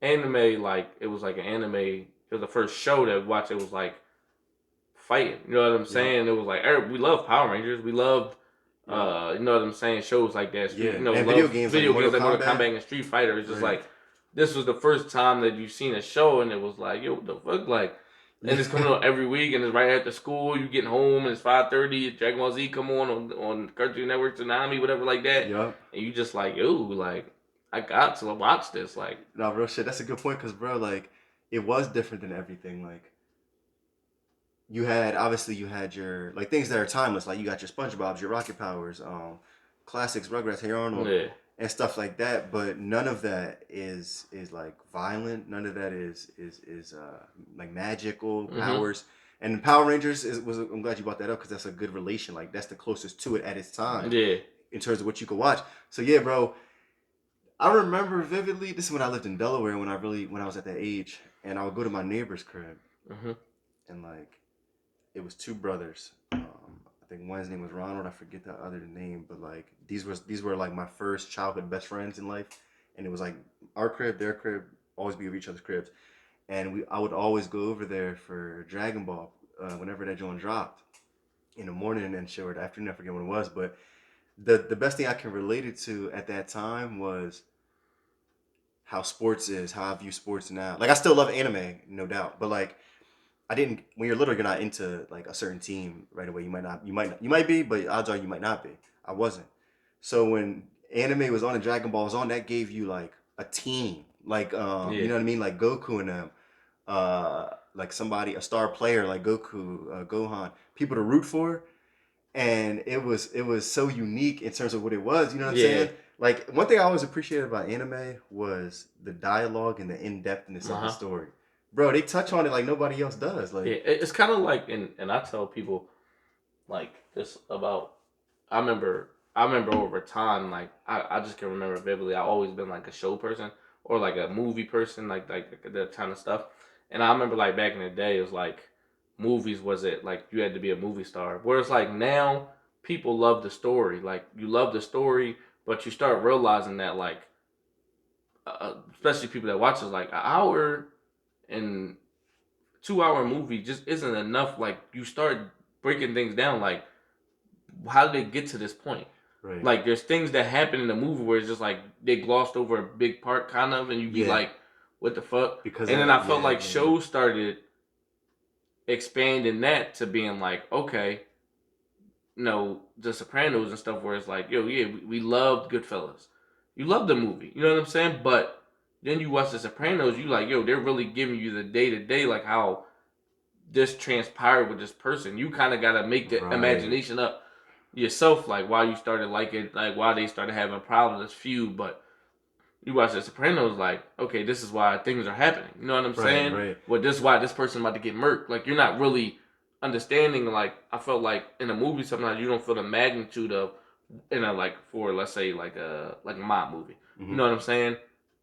anime, like it was like an anime. It was the first show that we watched. It was like fighting. You know what I'm saying? Yeah. It was like we love Power Rangers. We loved, you know what I'm saying? Shows like that. And video games like Mortal Kombat and Street Fighter. It's just like this was the first time that you've seen a show, and it was like, yo, what the fuck, like. And it's coming on every week, and it's right after school. You getting home, and it's 5:30. Dragon Ball Z come on Cartoon Network, Tsunami, whatever like that. Yep. And you just like, yo, like I got to watch this. Like, no, real shit. That's a good point, because bro, like it was different than everything. Like you had your like things that are timeless. Like you got your SpongeBob's, your Rocket Powers, classics, Rugrats, Hey Arnold, and stuff like that. But none of that is like violent. None of that is like magical powers. And Power Rangers I'm glad you brought that up because that's a good relation. Like that's the closest to it at its time. Yeah. In terms of what you could watch. So yeah, bro. I remember vividly. This is when I lived in Delaware when I was at that age, and I would go to my neighbor's crib, and like it was two brothers. I think one's name was Ronald. I forget the other name, but like these were like my first childhood best friends in life, and it was like our crib, their crib, always be with each other's cribs, and I would always go over there for Dragon Ball whenever that joint dropped in the morning and shit or the afternoon. I forget when it was, but the best thing I can relate it to at that time was how sports is, how I view sports now. Like I still love anime, no doubt, but like I didn't. When you're little, you're not into like a certain team right away. You might be, but odds are you might not be. I wasn't. So when anime was on and Dragon Ball was on, that gave you like a team, like you know what I mean, like Goku and them, like somebody, a star player like Goku, Gohan, people to root for, and it was so unique in terms of what it was. You know what I'm saying? Like one thing I always appreciated about anime was the dialogue and the in-depthness of the story. Bro, they touch on it like nobody else does. Like it's kind of like, and I tell people like this about. I remember over time, like I just can remember vividly. I've always been like a show person or like a movie person, like that kind of stuff. And I remember like back in the day, it was like movies was it like you had to be a movie star. Whereas like now, people love the story. Like you love the story, but you start realizing that like, especially people that watch it, like an hour and 2 hour movie just isn't enough. Like you start breaking things down. Like how did they get to this point? right. Like there's things that happen in the movie where it's just like they glossed over a big part, kind of, and you be like, "What the fuck?" Because and then I felt like shows started expanding that to being like, okay, The Sopranos and stuff, where it's like, yo, yeah, we loved Goodfellas, you love the movie, you know what I'm saying? But then you watch The Sopranos, you like, yo, they're really giving you the day to day, like how this transpired with this person. You kind of got to make the imagination up yourself, like why you started liking, like why they started having problems, this feud. But you watch The Sopranos, like, okay, this is why things are happening. You know what I'm saying? Right. Well, this is why this person about to get murked. Like you're not really understanding. Like I felt like in a movie sometimes you don't feel the magnitude of, like for let's say like a mob movie. Mm-hmm. You know what I'm saying?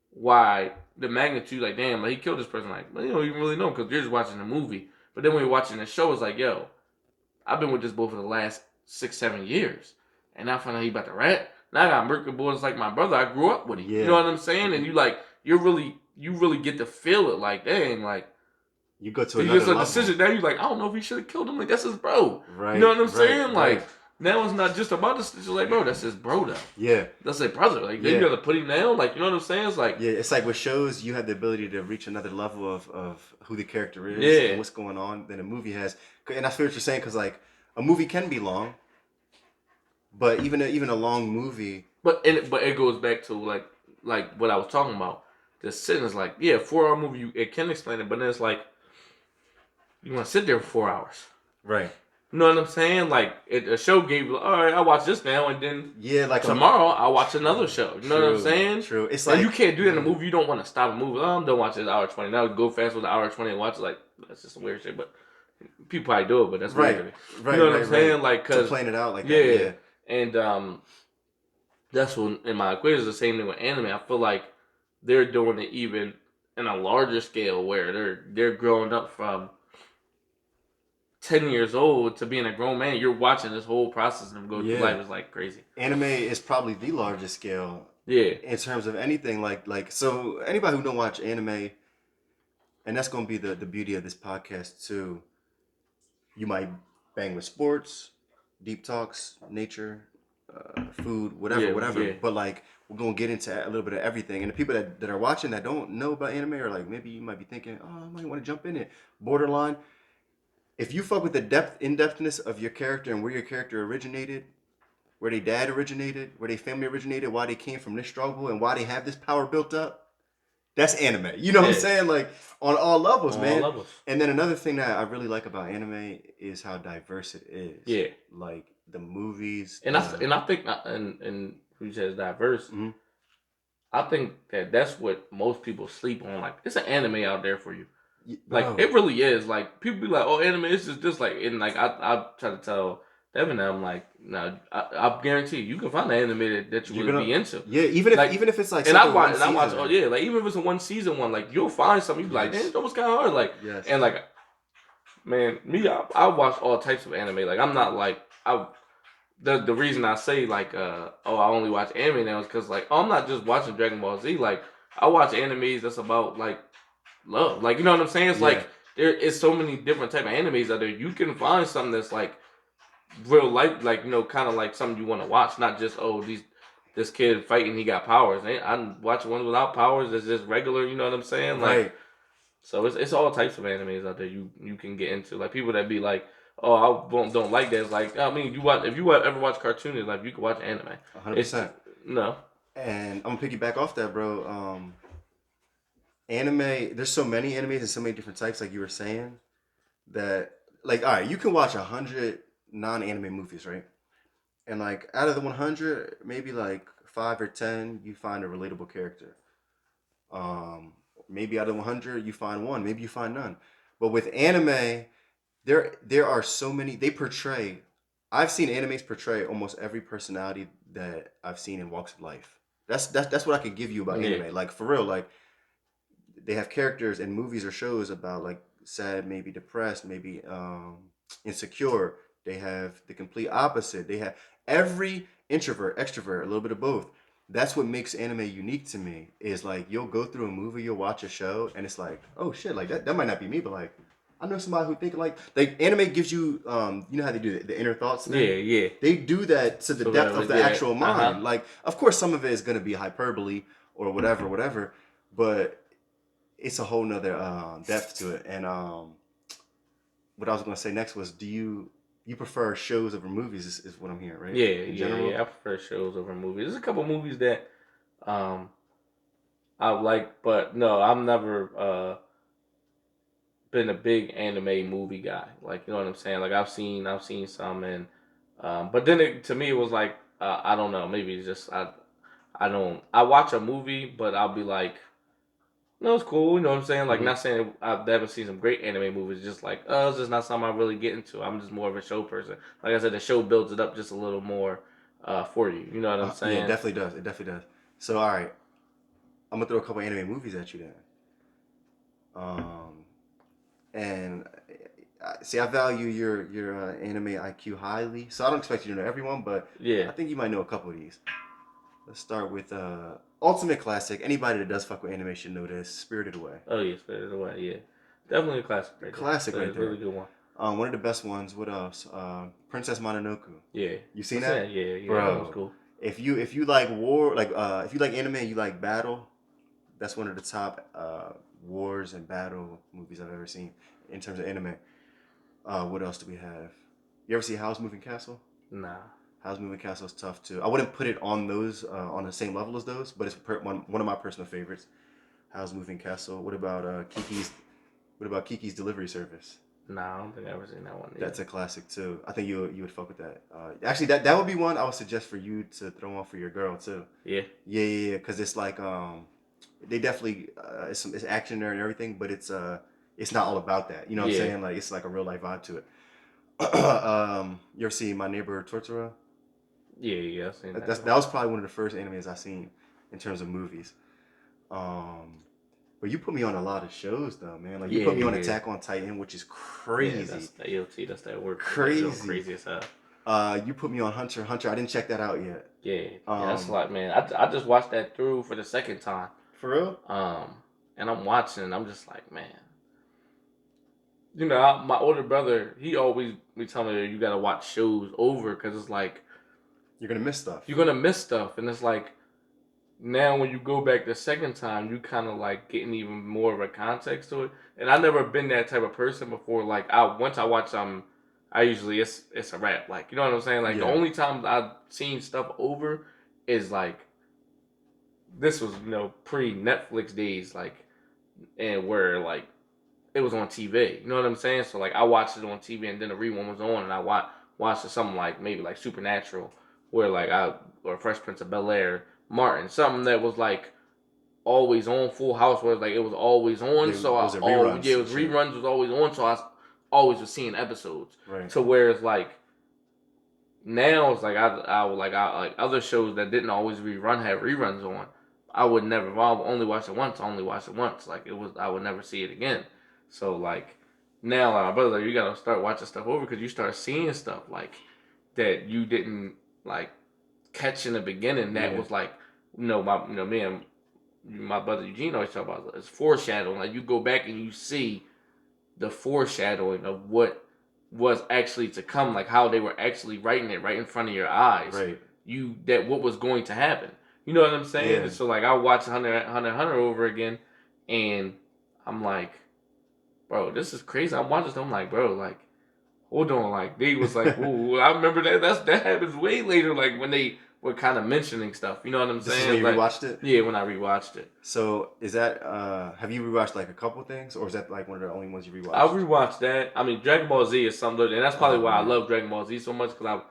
Why the magnitude? Like damn, like he killed this person. Like you don't even really know because you're just watching the movie. But then when you're watching the show, it's like, yo, I've been with this boy for the last 6-7 years, and now I find out he about to rat. Now I got murky boys like my brother. I grew up with him. You know what I'm saying? And you really get to feel it. Like dang, like you go to another level. Decision. Now you like, I don't know if he should have killed him. Like that's his bro. Right. You know what I'm saying? Right. Like now it's not just about this. It's like, bro, that's his bro though. Yeah. That's his brother. Like then you gotta put him down. Like you know what I'm saying? It's like it's like with shows you have the ability to reach another level of who the character is and what's going on than a movie has. And I feel what you're saying because like a movie can be long, but even a long movie. But it goes back to like what I was talking about. The sitting is like 4 hour movie. It can explain it, but then it's like you want to sit there for 4 hours, right? You know what I'm saying? Like a show gave you, all right, I watch this now, and then like tomorrow I'll watch another show. You know what I'm saying? True. It's like you can't do that in a movie. You don't want to stop a movie. Oh, I'm done watching this hour 20. Now go fast with the hour 20 and watch it. Like that's just some weird shit. But people probably do it, but that's weird. Right. You know what I'm saying? Like to plan it out like that. Yeah. And that's what in my equation is the same thing with anime. I feel like they're doing it even in a larger scale where they're growing up from 10 years old to being a grown man. You're watching this whole process of them go through life. Is like crazy. Anime is probably the largest scale. Yeah. In terms of anything like so anybody who don't watch anime, and that's gonna be the beauty of this podcast too. You might bang with sports, deep talks, nature, food, whatever. Yeah. But like we're gonna get into a little bit of everything. And the people that are watching that don't know about anime, or like maybe you might be thinking, oh, I might want to jump in it. Borderline. If you fuck with the in-depthness of your character and where your character originated, where their dad originated, where their family originated, why they came from this struggle, and why they have this power built up, that's anime. You know what I'm saying? Like on all levels, man. All levels. And then another thing that I really like about anime is how diverse it is. Yeah. Like the movies. And I think and who says diverse? Mm-hmm. I think that's what most people sleep on. Like it's an anime out there for you. Like Bro. it really is. Like people be like, "Oh, anime is just like," and like I try to tell Devin that I'm like, no, I guarantee you can find an anime that you You're would gonna, be into. yeah, Like, even if it's like and I something watch one oh season. yeah, like even if it's a one season one, like you'll find something you be like, damn, Yes. it's almost kind of hard. Like, Yes. and like man, me, I watch all types of anime. Like I'm not like I. The reason I say like oh I only watch anime now is because like oh, I'm not just watching Dragon Ball Z. Like I watch animes that's about like love. Like you know what I'm saying? It's Yeah. like there is so many different type of animes out there. You can find something that's like real life, like kind of like something you want to watch, not just oh this kid fighting, he got powers. I'm watching ones without powers that's just regular. You know what I'm saying? Like Right. so it's all types of animes out there you can get into. Like people that be like. Oh, don't like that. It's like I mean, you watch if you ever watch cartoons, like you can watch anime. It's 100%. no, And I'm gonna piggyback off that, bro. Anime. There's so many animes and so many different types, like you were saying. That like, all right, you can watch 100 non-anime movies, right? And like out of the 100, maybe like 5 or 10, you find a relatable character. Um, Maybe out of 100, you find one. Maybe you find none. But with anime, there are so many. They portray. I've seen animes portray almost every personality that I've seen in walks of life. That's what I could give you about yeah, anime. Like for real, like they have characters in movies or shows about like sad, maybe depressed, maybe insecure. They have the complete opposite. They have every introvert, extrovert, a little bit of both. That's what makes anime unique to me. Is like you'll go through a movie, you'll watch a show, and it's like, oh shit, like that might not be me, but like I know somebody who think like anime gives you you know how they do the inner thoughts thing. yeah, yeah. They do that to the So depth of the yeah, actual mind. Like, of course, some of it is gonna be hyperbole or whatever, whatever. But it's a whole nother depth to it. And what I was going to say next was, do you prefer shows over movies? Is what I'm hearing, right? Yeah, In yeah, general. yeah. I prefer shows over movies. There's a couple movies that um I like, but no, I've never been a big anime movie guy. Like you know what I'm saying? Like I've seen some and but then to me it was like I don't know, maybe it's just I don't I watch a movie but I'll be like no, it's cool. You know what I'm saying? Like, Mm-hmm. not saying I've never seen some great anime movies. Just like, it's just not something I really get into. I'm just more of a show person. Like I said, the show builds it up just a little more for you. You know what I'm Yeah, it saying? definitely does. It definitely does. So, all right, I'm gonna throw a couple anime movies at you then. Um, and see, I value your anime IQ highly, so I don't expect you to know everyone, but Yeah. I think you might know a couple of these. Let's start with ultimate classic. Anybody that does fuck with anime should know this. Spirited Away. Oh yeah, Spirited Away. Yeah, definitely a classic right there. Classic But right it's a really there. good one. One of the best ones. What else? Princess Mononoke. Yeah. You seen I see that, that. Yeah, yeah. That was bro? cool. If you like war, like if you like anime and you like battle, that's one of the top wars and battle movies I've ever seen in terms of anime. What else do we have? You ever see Howl's Moving Castle? Nah. Howl's Moving Castle is tough too. I wouldn't put it on those on the same level as those, but it's one of my personal favorites. Howl's Moving Castle. Kiki's? What about Kiki's Delivery Service? Nah, I don't think I ever seen that one. Yeah. That's a classic too. I think you would fuck with that. Actually, that would be one I would suggest for you to throw on for your girl too. Yeah. Yeah. Because it's like they definitely it's action there and everything, but it's not all about that. You know what I'm Yeah. saying? Like it's like a real life vibe to it. You ever see My Neighbor Totoro? Yeah. Yeah. I seen that That one. was probably one of the first animes I seen in terms of movies. Um, but you put me on a lot of shows though, man. Like you Yeah. put me on Yeah. Attack on Titan, which is Yeah. crazy. That's the AOT. That's that work. That joke Crazy. crazy as hell. You put me on Hunter. Hunter, I didn't check that out yet. Yeah, yeah, that's Um, like man. I just watched that through for the second time. for real? And I'm watching. And I'm just like, man. My older brother, he always be telling me you gotta watch shows over because it's like You're gonna miss stuff. you're gonna miss stuff, and it's like now when you go back the second time, you kind of like getting even more of a context to it. And I've never been that type of person before. Like once I watch I usually it's a wrap. Like you know what I'm saying. Like the Yeah. only time I've seen stuff over is like this was pre Netflix days, like and where like it was on TV. You know what I'm saying? So like I watched it on TV and then the rerun was on and I watched something like maybe like Supernatural, where like or Fresh Prince of Bel Air, Martin, something that was like always on. Full House was like it was always on. So was it reruns? it was reruns was always on. So I always was seeing episodes. Right. To where it's like now it's like I like other shows that didn't always rerun had reruns on. I would never. If I only watch it once, I only watch it once. Like it was, I would never see it again. So like now, like my brother's like, you gotta start watching stuff over because you start seeing stuff like that you didn't like catch in the beginning. That was like, me and my brother Eugene always talk about it's foreshadowing. Like you go back and you see the foreshadowing of what was actually to come, like how they were actually writing it right in front of your eyes. Right. That what was going to happen. You know what I'm saying? Yeah. So like I watched Hunter over again, and I'm like, bro, this is crazy. I'm watching this. I'm like, bro, like, hold on, like they was like, ooh, I remember that happens way later, like when they were kind of mentioning stuff. You know what I'm saying? This is when you like, rewatched it? Yeah, when I rewatched it. So is that have you rewatched like a couple things, or is that like one of the only ones you rewatched? I rewatched that. I mean, Dragon Ball Z is something, and that's probably why I love Dragon Ball Z so much because I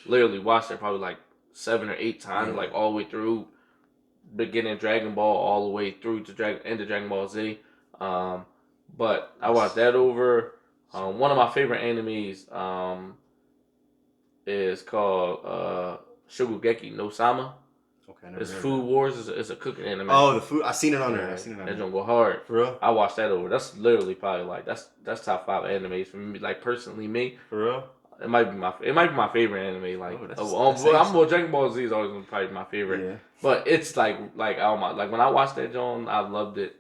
literally watched it probably like 7 or 8 times, like all the way through beginning Dragon Ball all the way through to end of Dragon Ball Z. But I watched that over. One of my favorite animes is called Shogugeki no Sama. Okay, it's Food Wars. It's a cooking anime. Oh, the food! I seen it on there. That don't go hard. For real? I watched that over. That's literally probably like that's top 5 animes for me. Like personally, me. For real? It might be my favorite anime. Like Dragon Ball Z is always probably my favorite. Yeah. But it's like oh my, like when I watched that John, I loved it.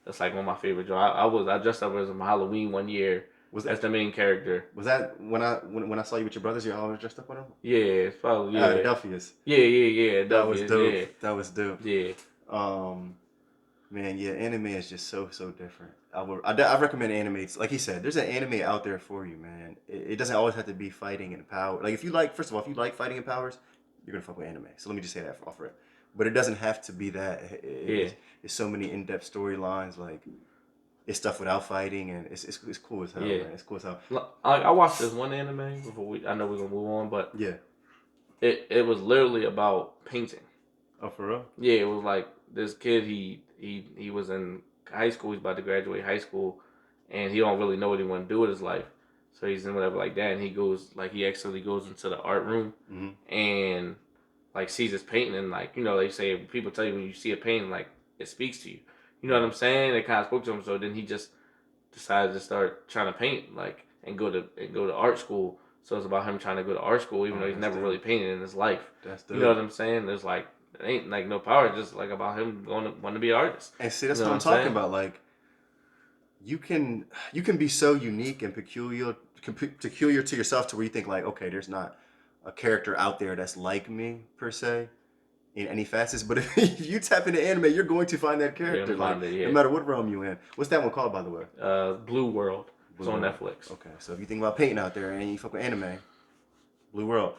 That's like one of my favorite John. I dressed up as my Halloween one year. As the main character. Was that when I saw you with your brothers? You always dressed up on them? Yeah, it's probably Duffies. Yeah. That was dope. Yeah. That was dope. Yeah. Man, yeah, anime is just so different. I recommend anime. Like he said, there's an anime out there for you, man. It doesn't always have to be fighting and power. Like if you like, first of all, if you like fighting and powers, you're gonna fuck with anime. So let me just say that off rip. But it doesn't have to be that. It's so many in-depth storylines. Like it's stuff without fighting, and it's cool as hell. Yeah. Man. It's cool as hell. I watched this one anime before I know we're gonna move on, but yeah, it was literally about painting. Oh, for real? Yeah, it was like this kid. He was in high school. He's about to graduate high school, and he don't really know what he want to do with his life. So he's in whatever like that, and he actually goes into the art room and like sees his painting, and like they say people tell you when you see a painting like it speaks to you. You know what I'm saying? It kind of spoke to him. So then he just decided to start trying to paint, like, and go to art school. So it's about him trying to go to art school, even though he's never really painted in his life. That's dope. You know what I'm saying? There's like it ain't like no power, it's just like about him want to be an artist. And see, that's what I'm talking about. Like, you can be so unique and peculiar to yourself to where you think like, okay, there's not a character out there that's like me per se in any facets. But if you tap into anime, you're going to find that character, no matter what realm you're in. What's that one called, by the way? Blue World. It's on Netflix. Okay, so if you think about painting out there and you fuck with anime, Blue World.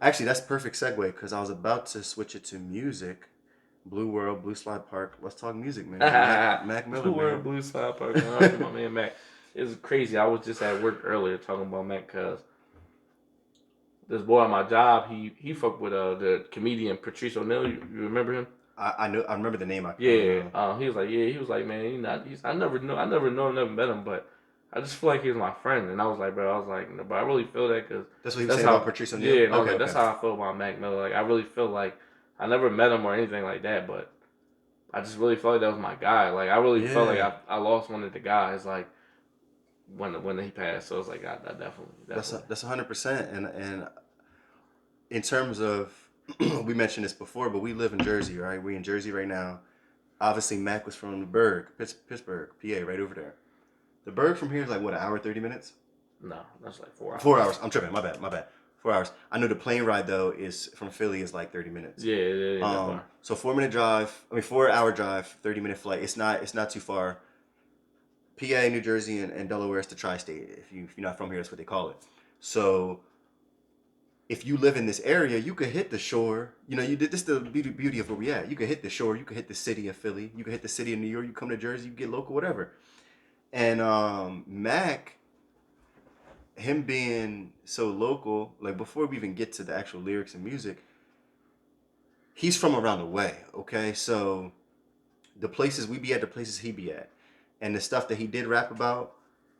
Actually, that's a perfect segue because I was about to switch it to music. Blue World, Blue Slide Park. Let's talk music, man. Mac Miller, Blue man. World, Blue Slide Park. My man Mac. It was crazy. I was just at work earlier talking about Mac because this boy on my job, he fucked with the comedian Patrice O'Neal. You remember him? I remember the name. He was like, man, I never met him, but I just feel like he was my friend. And I was like, no, but I really feel that because that's what he was saying about Patrice O'Neal. Yeah, okay. That's how I feel about Mac Miller. Like I really feel like I never met him or anything like that, but I just really felt like that was my guy. Like I really felt like I lost one of the guys. Like when he passed, so it's like I definitely. That's 100%. And in terms of we mentioned this before, but we live in Jersey, right? We in Jersey right now. Obviously, Mac was from the Berg, Pittsburgh, PA, right over there. The Berg from here is like what, an hour 30 minutes? No, that's like 4 hours. 4 hours. I'm tripping. My bad. 4 hours. I know the plane ride though is from Philly is like 30 minutes. Yeah. So 4 hour drive, 30-minute flight. It's not too far. PA, New Jersey, and Delaware is the tri-state. If you're not from here, that's what they call it. So if you live in this area, you could hit the shore. This is the beauty of where we at. You could hit the shore. You could hit the city of Philly. You could hit the city of New York. You come to Jersey, you get local, whatever. And Mac, him being so local, like before we even get to the actual lyrics and music, he's from around the way, okay? So the places we be at, the places he be at, and the stuff that he did rap about.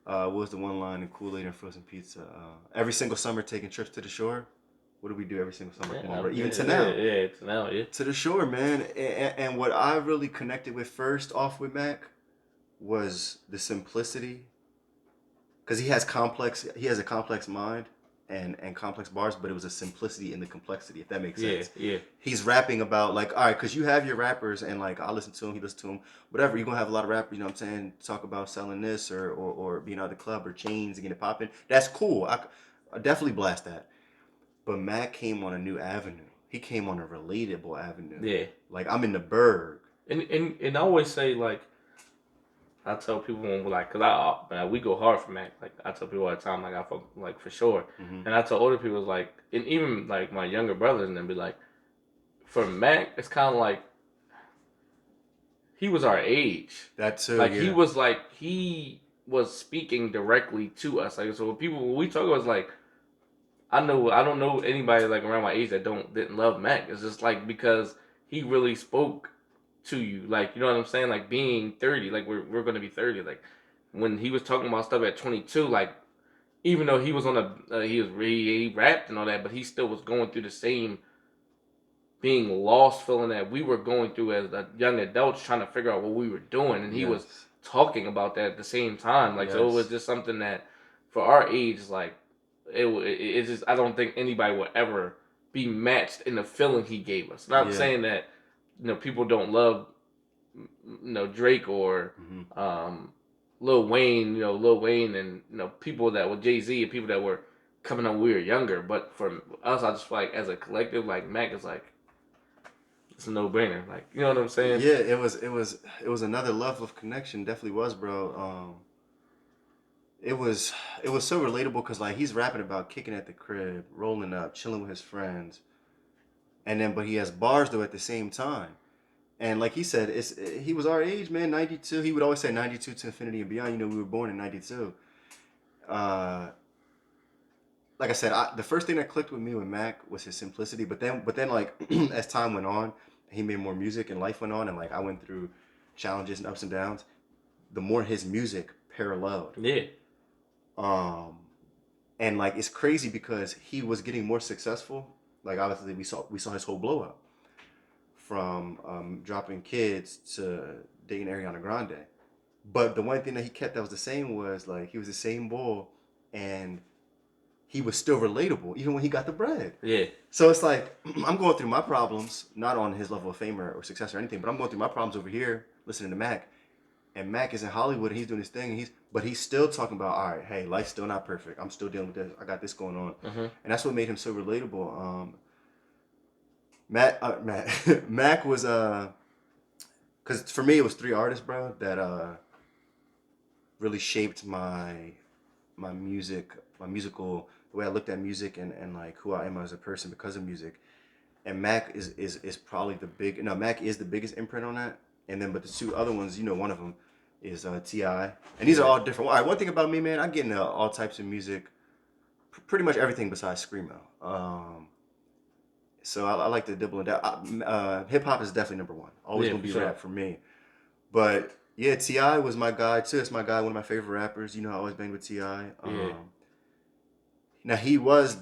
What was the one line in Kool-Aid and frozen pizza? Every single summer taking trips to the shore. What do we do every single summer? Come on, bro. Even to now. Yeah, to now, yeah. To the shore, man. And what I really connected with first off with Mac was the simplicity, because he has a complex mind and complex bars, but it was a simplicity in the complexity, if that makes sense. Yeah. He's rapping about like, all right, because you have your rappers and like I listen to him, he listens to him, whatever. You're gonna have a lot of rappers, you know what I'm saying, talk about selling this or being out of the club or chains and getting it popping. That's cool. I definitely blast that. But Mac came on a new avenue. He came on a relatable avenue. Yeah. Like I'm in the burg. And I always say like, I tell people when like, cause man, we go hard for Mac. Like I tell people all the time, like I fuck, like for sure. Mm-hmm. And I tell older people like, and even like my younger brothers, and then be like, for Mac, it's kind of like he was our age. That too. Like Yeah. he was speaking directly to us. Like so, when we talk about, it's like I don't know anybody like around my age that didn't love Mac. It's just like because he really spoke to you, like you know what I'm saying. Like being 30, like we're gonna be 30. Like when he was talking about stuff at 22, like even though he was on he rapped and all that, but he still was going through the same being lost feeling that we were going through as young adults trying to figure out what we were doing, and he was Yes. talking about that at the same time. Like so, it was Yes. just something that for our age, like it's just I don't think anybody will ever be matched in the feeling he gave us. Not Yeah. saying that people don't love Drake or Mm-hmm. Lil Wayne, Lil Wayne and people that were Jay-Z and people that were coming up when we were younger. But for us, I just feel like as a collective, like Mac is like it's a no brainer. Like you know what I'm saying? Yeah, it was another level of connection. Definitely was, bro. It was it was so relatable because like he's rapping about kicking at the crib, rolling up, chilling with his friends, and then but he has bars though at the same time. And like he said, he was our age, man. 92. He would always say 92 to infinity and beyond. You know, we were born in 92. Uh, like I said, the first thing that clicked with me with Mac was his simplicity. But then, like as time went on, he made more music and life went on, and like I went through challenges and ups and downs. The more his music paralleled, Yeah, um, and like it's crazy because he was getting more successful. Like obviously, we saw his whole blow up from dropping kids to dating Ariana Grande. But the one thing that he kept that was the same was like he was the same bull, and he was still relatable even when he got the bread. yeah, So it's like I'm going through my problems, not on his level of fame or success or anything, but I'm going through my problems over here listening to Mac. And Mac is in Hollywood and he's doing his thing, and he's still talking about, all right, hey, life's still not perfect. I'm still dealing with this. I got this going on, mm-hmm. and that's what made him so relatable. Mac was because for me it was three artists, bro, that really shaped my musical, the way I looked at music and like who I am as a person because of music. And Mac is probably Mac is the biggest imprint on that. And then but the two other ones, one of them is Ti, and these are all different. All right, one thing about me, man, I get into all types of music, pretty much everything besides screamo. So I like to dibble and dabble. Hip hop is definitely number one. Always Yeah, gonna for be sure. rap for me. But yeah, Ti was my guy too. It's my guy, one of my favorite rappers. I always banged with Ti. Yeah, Now he was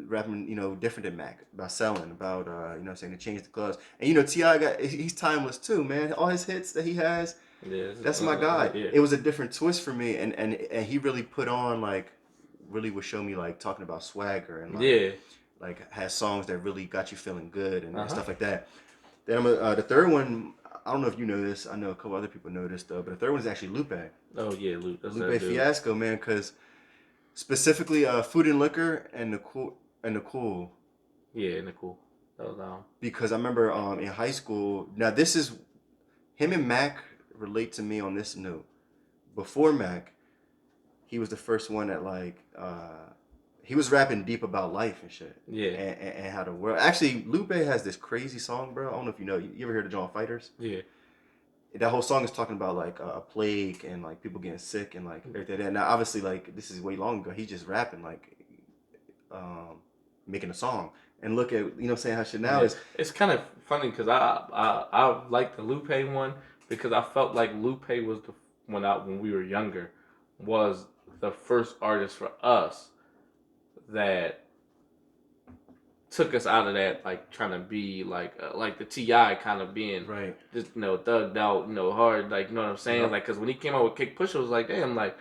rapping, different than Mac about selling, about saying to change the clubs. And Ti he's timeless too, man. All his hits that he has, yeah, that's my guy. yeah, It was a different twist for me, and he really put on like, really would show me like talking about swagger and yeah. like has songs that really got you feeling good and Uh-huh. stuff like that. Then the third one, I don't know if you know this. I know a couple other people know this though, but the third one is actually Lupe. Oh yeah, Luke. That's Lupe that dude. Fiasco, man, because specifically Food and Liquor and the Cool. Yeah, Nicole. That was Because I remember in high school. Now this is him and Mac relate to me on this note. Before Mac, he was the first one that like he was rapping deep about life and shit. Yeah. And how the world. Actually, Lupe has this crazy song, bro. I don't know if you know. You ever heard of John Fighters? Yeah. That whole song is talking about like a plague and like people getting sick and like everything. And now obviously like this is way long ago. He's just rapping like making a song. And look at what I'm saying, how shit now Yeah. is. It's kind of funny because I like the Lupe one, because I felt like Lupe was when we were younger was the first artist for us that took us out of that like trying to be like the Ti kind of being Right. just thugged out hard like you know what I'm saying Yep. like because when he came out with Kick Push it was like damn like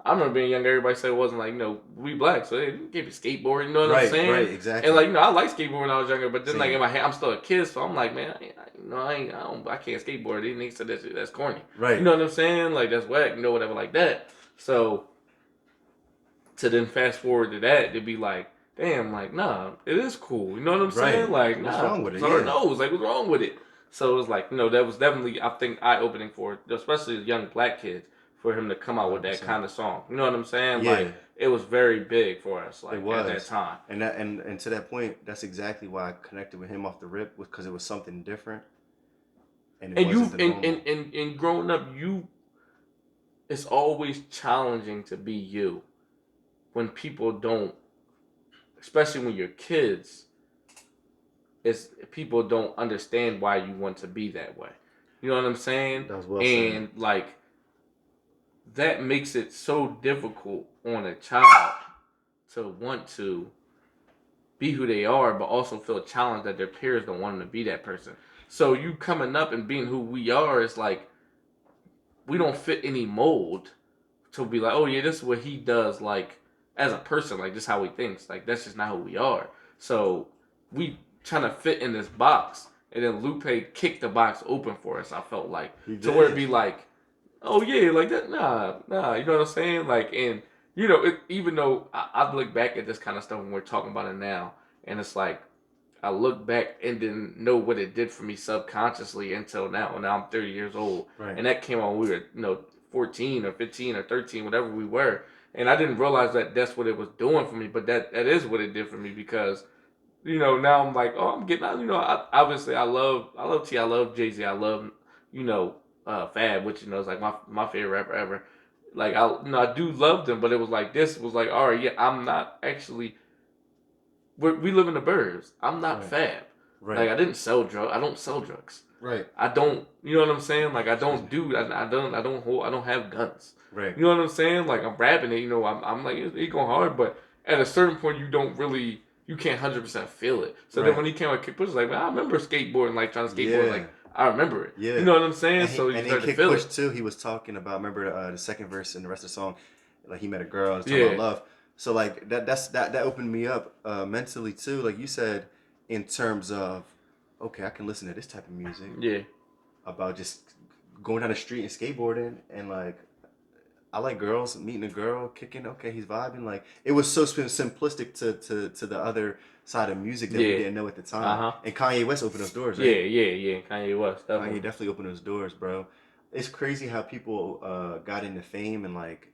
I remember being younger everybody said it wasn't like we black so they gave you skateboard you know what I'm Right. saying Right. Exactly. and like I like skateboard when I was younger but then like Same. in my head I'm still a kid so I'm like man I can't skateboard these niggas said that's corny Right. you know what I'm saying like that's whack whatever like that so to then fast forward to that to be like damn, like, nah, it is cool. You know what I'm saying? Right. Like, What's nah, wrong with it? it's hard Yeah. nose. Like, what's wrong with it? So it was like, that was definitely, I think, eye opening for especially young black kids for him to come out with that 100%. kind of song. You know what I'm saying? Yeah. Like, it was very big for us, It like, was. at that time. And to that point, that's exactly why I connected with him off the rip, because it was something different. And it wasn't the normal. And growing up, it's always challenging to be you when people don't, especially when you're kids, it's people don't understand why you want to be that way. You know what I'm saying? That was well and said. like that makes it so difficult on a child to want to be who they are, but also feel challenged that their peers don't want them to be that person. So you coming up and being who we are is like we don't fit any mold to be like, oh yeah, this is what he does. Like as a person, like this is how he thinks. Like that's just not who we are. So we trying to fit in this box, and then Lupe kicked the box open for us. I felt like to where it'd be like, oh yeah, like that. Nah. You know what I'm saying? Like, and even though I look back at this kind of stuff when we're talking about it now, and it's like I look back and didn't know what it did for me subconsciously until now. Now I'm 30 years old, Right. and that came on when we were 14 or 15 or 13, whatever we were, and I didn't realize that that's what it was doing for me. But that is what it did for me because now I'm like, oh, I'm getting out. Obviously I love T, I love Jay-Z, I love Fab, which is like my favorite rapper ever. Like I do love them, but it was like this was like, all right, yeah, I'm not actually. We live in the burbs. I'm not Fab. Right. Like I didn't sell drugs. I don't sell drugs. Right. I don't. You know what I'm saying? Like I don't do. I don't have guns. Right. You know what I'm saying? Like I'm rapping it. I'm like it going hard, but at a certain point you don't really. You can't 100% feel it. So then when he came with Kick Push, it's like, man, I remember skateboarding, like trying to skateboard, like I remember it. Yeah. You know what I'm saying? And so you and start in to Kick feel Push it. too, he was talking about. Remember the second verse and the rest of the song, like he met a girl and talking about love. So like that opened me up mentally too. Like you said, in terms of, okay, I can listen to this type of music. Yeah. About just going down the street and skateboarding and like. I like girls, meeting a girl, kicking. Okay, he's vibing. Like it was so simplistic to the other side of music that we didn't know at the time. Uh-huh. And Kanye West opened those doors, right? Yeah. Kanye West, definitely. Kanye definitely opened those doors, bro. It's crazy how people got into fame and like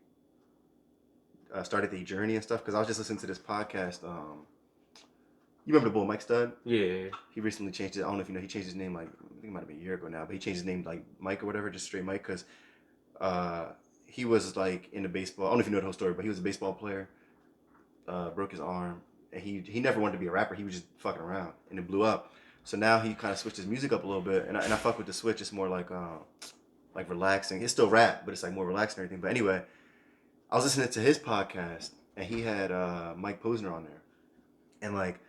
started their journey and stuff. Because I was just listening to this podcast. You remember the bull Mike Stud? Yeah. He recently changed it. I don't know if you know. He changed his name like I think it might have been a year ago now, but he changed his name like Mike or whatever, just straight Mike, because he was like into baseball. I don't know if you know the whole story, but he was a baseball player. Broke his arm, and he never wanted to be a rapper. He was just fucking around, and it blew up. So now he kind of switched his music up a little bit, and I fuck with the switch. It's more like relaxing. It's still rap, but it's like more relaxing and everything. But anyway, I was listening to his podcast, and he had Mike Posner on there, and like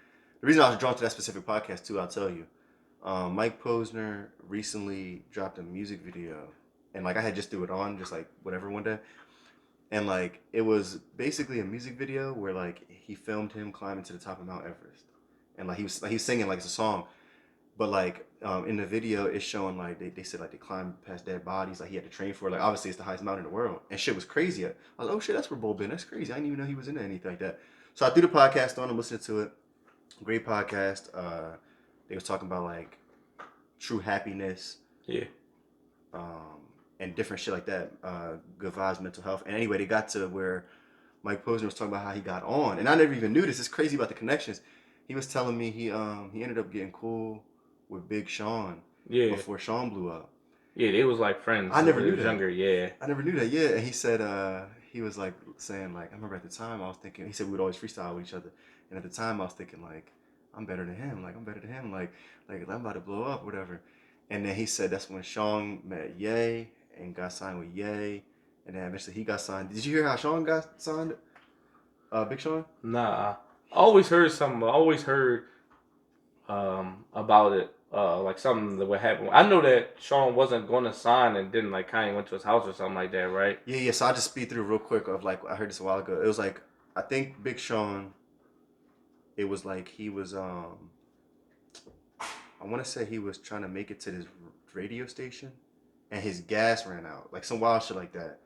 the reason I was drawn to that specific podcast too, I'll tell you. Mike Posner recently dropped a music video, and like I had just threw it on, just like whatever one day, and like it was basically a music video where like he filmed him climbing to the top of Mount Everest, and like he was singing like it's a song, but like in the video it's showing like they said like they climbed past dead bodies, like he had to train for it. Like obviously it's the highest mountain in the world, and shit was crazy. I was like, oh shit, that's where Bull been. That's crazy. I didn't even know he was into anything like that. So I threw the podcast on. I'm listening to it. Great podcast. They was talking about like true happiness. Yeah. And different shit like that. Good vibes, mental health. And anyway, they got to where Mike Posner was talking about how he got on, and I never even knew this. It's crazy about the connections. He was telling me he ended up getting cool with Big Sean. Yeah. Before Sean blew up. Yeah, they was like friends. I never knew that. Younger, yeah. I never knew that. Yeah, and he said he was like saying like I remember at the time I was thinking, he said we would always freestyle with each other, and at the time I was thinking like I'm better than him. Like I'm better than him. Like I'm about to blow up, whatever. And then he said that's when Sean met Ye and got signed with Ye. And then eventually he got signed. Did you hear how Sean got signed? Big Sean? Nah, I always heard something. I always heard about it. Like something that would happen. I know that Sean wasn't going to sign, and then like Kanye went to his house or something like that, right? Yeah, yeah. So I'll just speed through real quick of like I heard this a while ago. It was like I think Big Sean, it was like he was I want to say he was trying to make it to this radio station and his gas ran out. Like some wild shit like that.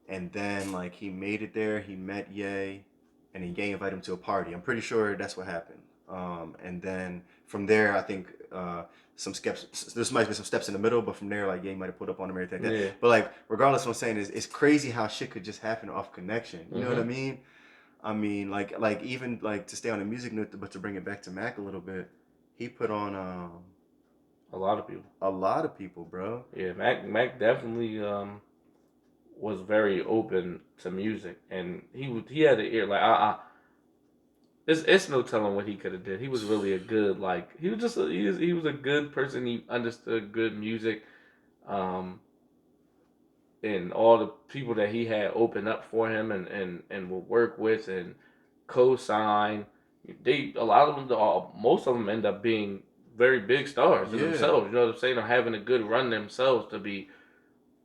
And then like he made it there, he met Ye, and then Ye invited him to a party. I'm pretty sure that's what happened. And then from there, I think some steps. There might be some steps in the middle, but from there, like Ye might have put up on him and everything like that. Yeah. But like, regardless, what I'm saying is, it's crazy how shit could just happen off connection. You know what I mean? I mean, like even like to stay on the music note, but to bring it back to Mac a little bit, he put on A lot of people. a lot of people, bro. Yeah, Mac definitely was very open to music, and he had the ear. Like it's no telling what he could have did. He was really a good like he was just he was a good person. He understood good music, um, and all the people that he had open up for him and would work with and co-sign. They a lot of them, most of them end up being very big stars in Yeah, themselves. You know what I'm saying? Or having a good run themselves to be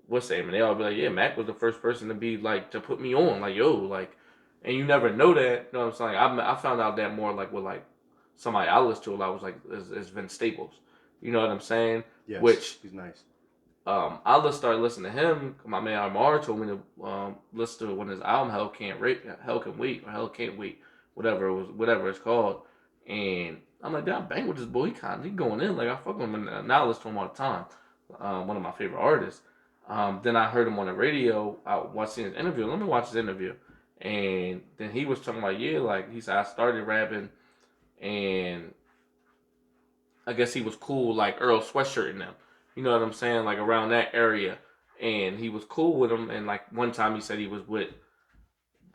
what's the name? And they all be like, yeah, Mac was the first person to be like to put me on, like yo, like, and you never know that. You know what I'm saying? I found out that more like with like somebody I listened to a lot was like is Vince Staples. You know what I'm saying? yes, Which he's nice. I just started listening to him. My man Amar told me to listen to when his album Hell Can Wait, or Hell Can't Wait, whatever it's called. And I'm like, damn, bang with this boy. He going in. Like I fuck with him, and now I listen to him all the time. One of my favorite artists. Then I heard him on the radio. I watching his interview. Let me watch his interview. And then he was talking about, yeah, like he said, I started rapping, and I guess he was cool like Earl Sweatshirt and them. You know what I'm saying? Like around that area. And he was cool with him. And like one time he said he was with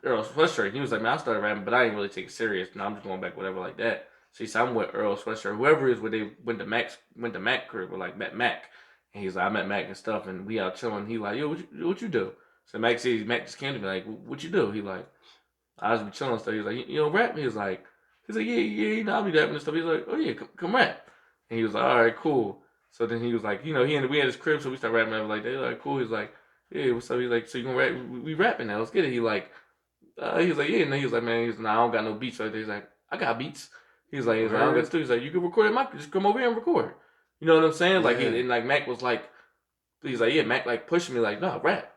Earl Sweatshirt. He was like, man, I started rapping, but I didn't really take it serious. No, I'm just going back, whatever, like that. So he said, I'm with Earl Sweatshirt. Whoever is where they went to Mac crib, or like met Mac. And he's like, I met Mac and stuff, and we out chilling. He like, yo, what you do? So Mac says, Mac just came to me like, what you do? He like, I was be chilling and stuff. He was like, you don't rap? He was like, yeah, you know, I'll be rapping and stuff. He was like, oh yeah, come rap. And he was like, all right, cool. So then he was like, you know, we had his crib, so we started rapping like that. Like, cool. He's like, yeah, what's up? He's like, so you gonna rap? We rapping now. Let's get it. He was like, yeah. And then he was like, man, nah, I don't got no beats right there. He's like, I got beats. He's like, I don't got stuff. He's like, you can record it, just come over here and record. You know what I'm saying? Like, Yeah. and like Mac was like, he's like, yeah, Mac like pushing me like, no, rap.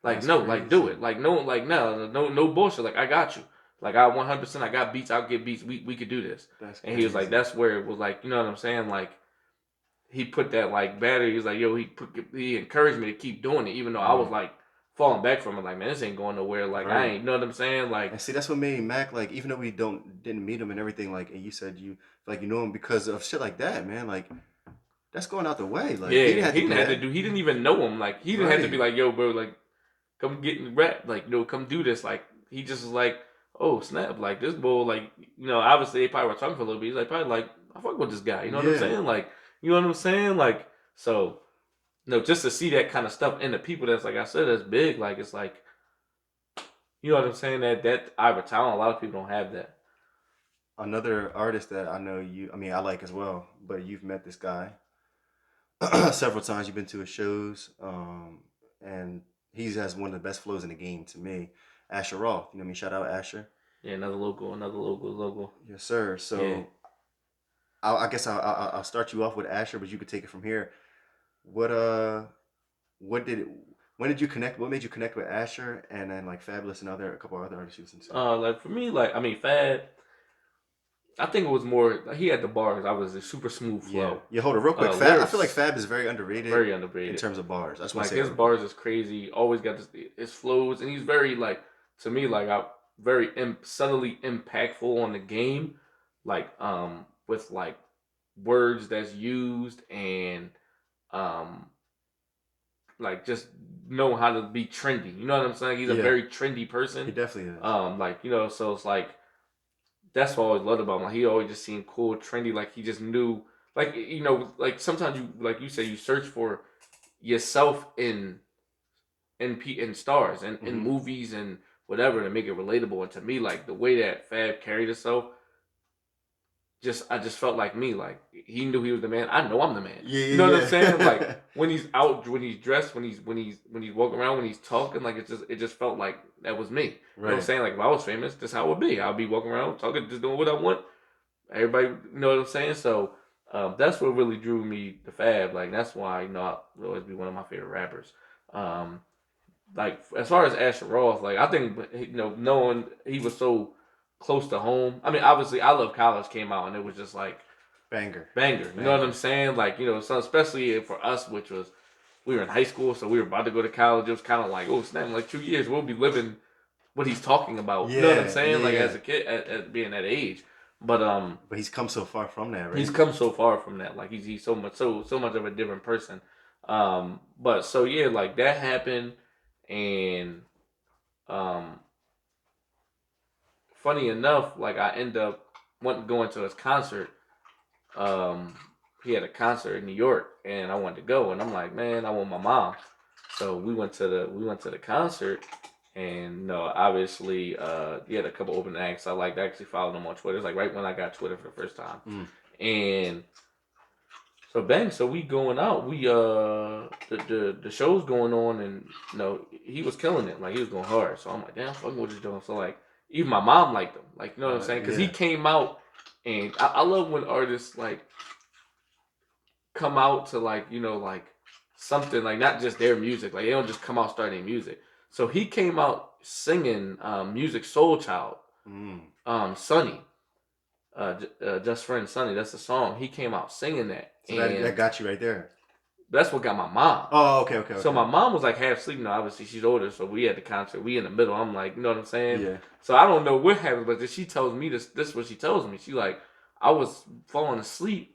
Like, That's no, crazy. like do it. Like, no, like no bullshit. Like, I got you. Like, I 100%, I got beats. I'll get beats. We could do this. That's And he was like, crazy. that's where it was like, you know what I'm saying? Like, he put that like battery. He's like, yo, he encouraged me to keep doing it, even though I was like falling back from it. Like, man, this ain't going nowhere. Like, I Right. ain't, you know what I'm saying? Like, And see, that's what made Mac like, even though we didn't meet him and everything, like, and you said you like you know him because of shit like that, man. Like, that's going out the way. Like, yeah, he didn't have he to do didn't have to that. do. He didn't even know him. Like, he didn't have to be Right. like, yo, bro, like, come get in the rap. Like, no, come do this. Like, he just was like, oh snap, like this bull, like, you know, obviously they probably were talking for a little bit. He's like, probably like, I fuck with this guy. You know what I'm Yeah. saying? Like, you know what I'm saying? Like, so no, just to see that kind of stuff in the people that's like I said, that's big. Like, it's like, you know what I'm saying? That Ivor talent, a lot of people don't have that. Another artist that I know I mean, I like as well, but you've met this guy several times. You've been to his shows, and he has one of the best flows in the game to me. Asher Roth, you know what I mean? Shout out Asher. Yeah, another local. Yes, sir. Yeah. So I guess I'll start you off with Asher, but you could take it from here. What what did it, when did you connect? What made you connect with Asher and then like Fabulous and a couple other artists you listen to? Like for me, like I mean, Fad. I think it was more. Like, he had the bars. I was a super smooth Yeah, flow. yeah. Hold it real quick. Fab. I feel like Lyrics Fab is very underrated very in underrated. terms of bars. I just want Like to say his that real quick. bars is crazy. Always got his flows, and he's very like to me like very subtly impactful on the game. Like with like words that's used and um like just know how to be trendy. You know what I'm saying? He's a Yeah, very trendy he person. definitely is. Like you know, so it's like that's what I always loved about him. Like he always just seemed cool, trendy. Like he just knew. like like sometimes you like you say you search for yourself in stars and in Mm-hmm. movies and whatever to make it relatable. And to me, like the way that Fab carried himself, I just felt like me. Like he knew he was the man. I know I'm the man. Yeah, You know what I'm yeah, saying? Like yeah. when he's out, when he's dressed, when he's walking around, when he's talking, like it just felt like that was me. You know what I'm Right. saying? Like if I was famous, that's how it would be. I'll be walking around talking, just doing what I want. Everybody, you know what I'm saying? So that's what really drew me to Fab. Like that's why I'll always be one of my favorite rappers. Um, like as far as Asher Roth, like I think knowing he was so close to home. I mean, obviously, I Love College came out and it was just like Banger. banger. You know what I'm Banger. saying? Like so especially for us, which was we were in high school, so we were about to go to college. It was kind of like, oh snap! In like 2 years, we'll be living what he's talking about. You know what I'm Yeah, yeah, saying? Like yeah. as a kid, at being that age. But But he's come so far from that, he's right? come so far from that. Like he's so much of a different person. But so yeah, like that happened, and um, funny enough, like I end up going to his concert. Um, he had a concert in New York, and I wanted to go, and I'm like, man, I want my mom. So we went to the concert, and obviously, he had a couple open acts. I like actually followed him on Twitter. It's like right when I got Twitter for the first time, Mm. and so bang, so we going out. We the show's going on, and he was killing it. Like he was going hard. So I'm like, damn, fucking what you doing? So like, even my mom liked him. Like you know what I'm saying? Because he Yeah. came out, and I love when artists like come out to like like something like not just their music. Like they don't just come out starting music. So he came out singing music Soul Child, Mm. Sunny, Just Friend Sunny. That's the song. He came out singing that, So that and got you right there. that's what got my mom. Oh, okay, okay, So okay. my mom was like half asleep. Obviously she's older, so we at the concert. We in the middle. I'm like, you know what I'm saying? Yeah. So I don't know what happened, but then she tells me this. This is what she tells me. She like, I was falling asleep,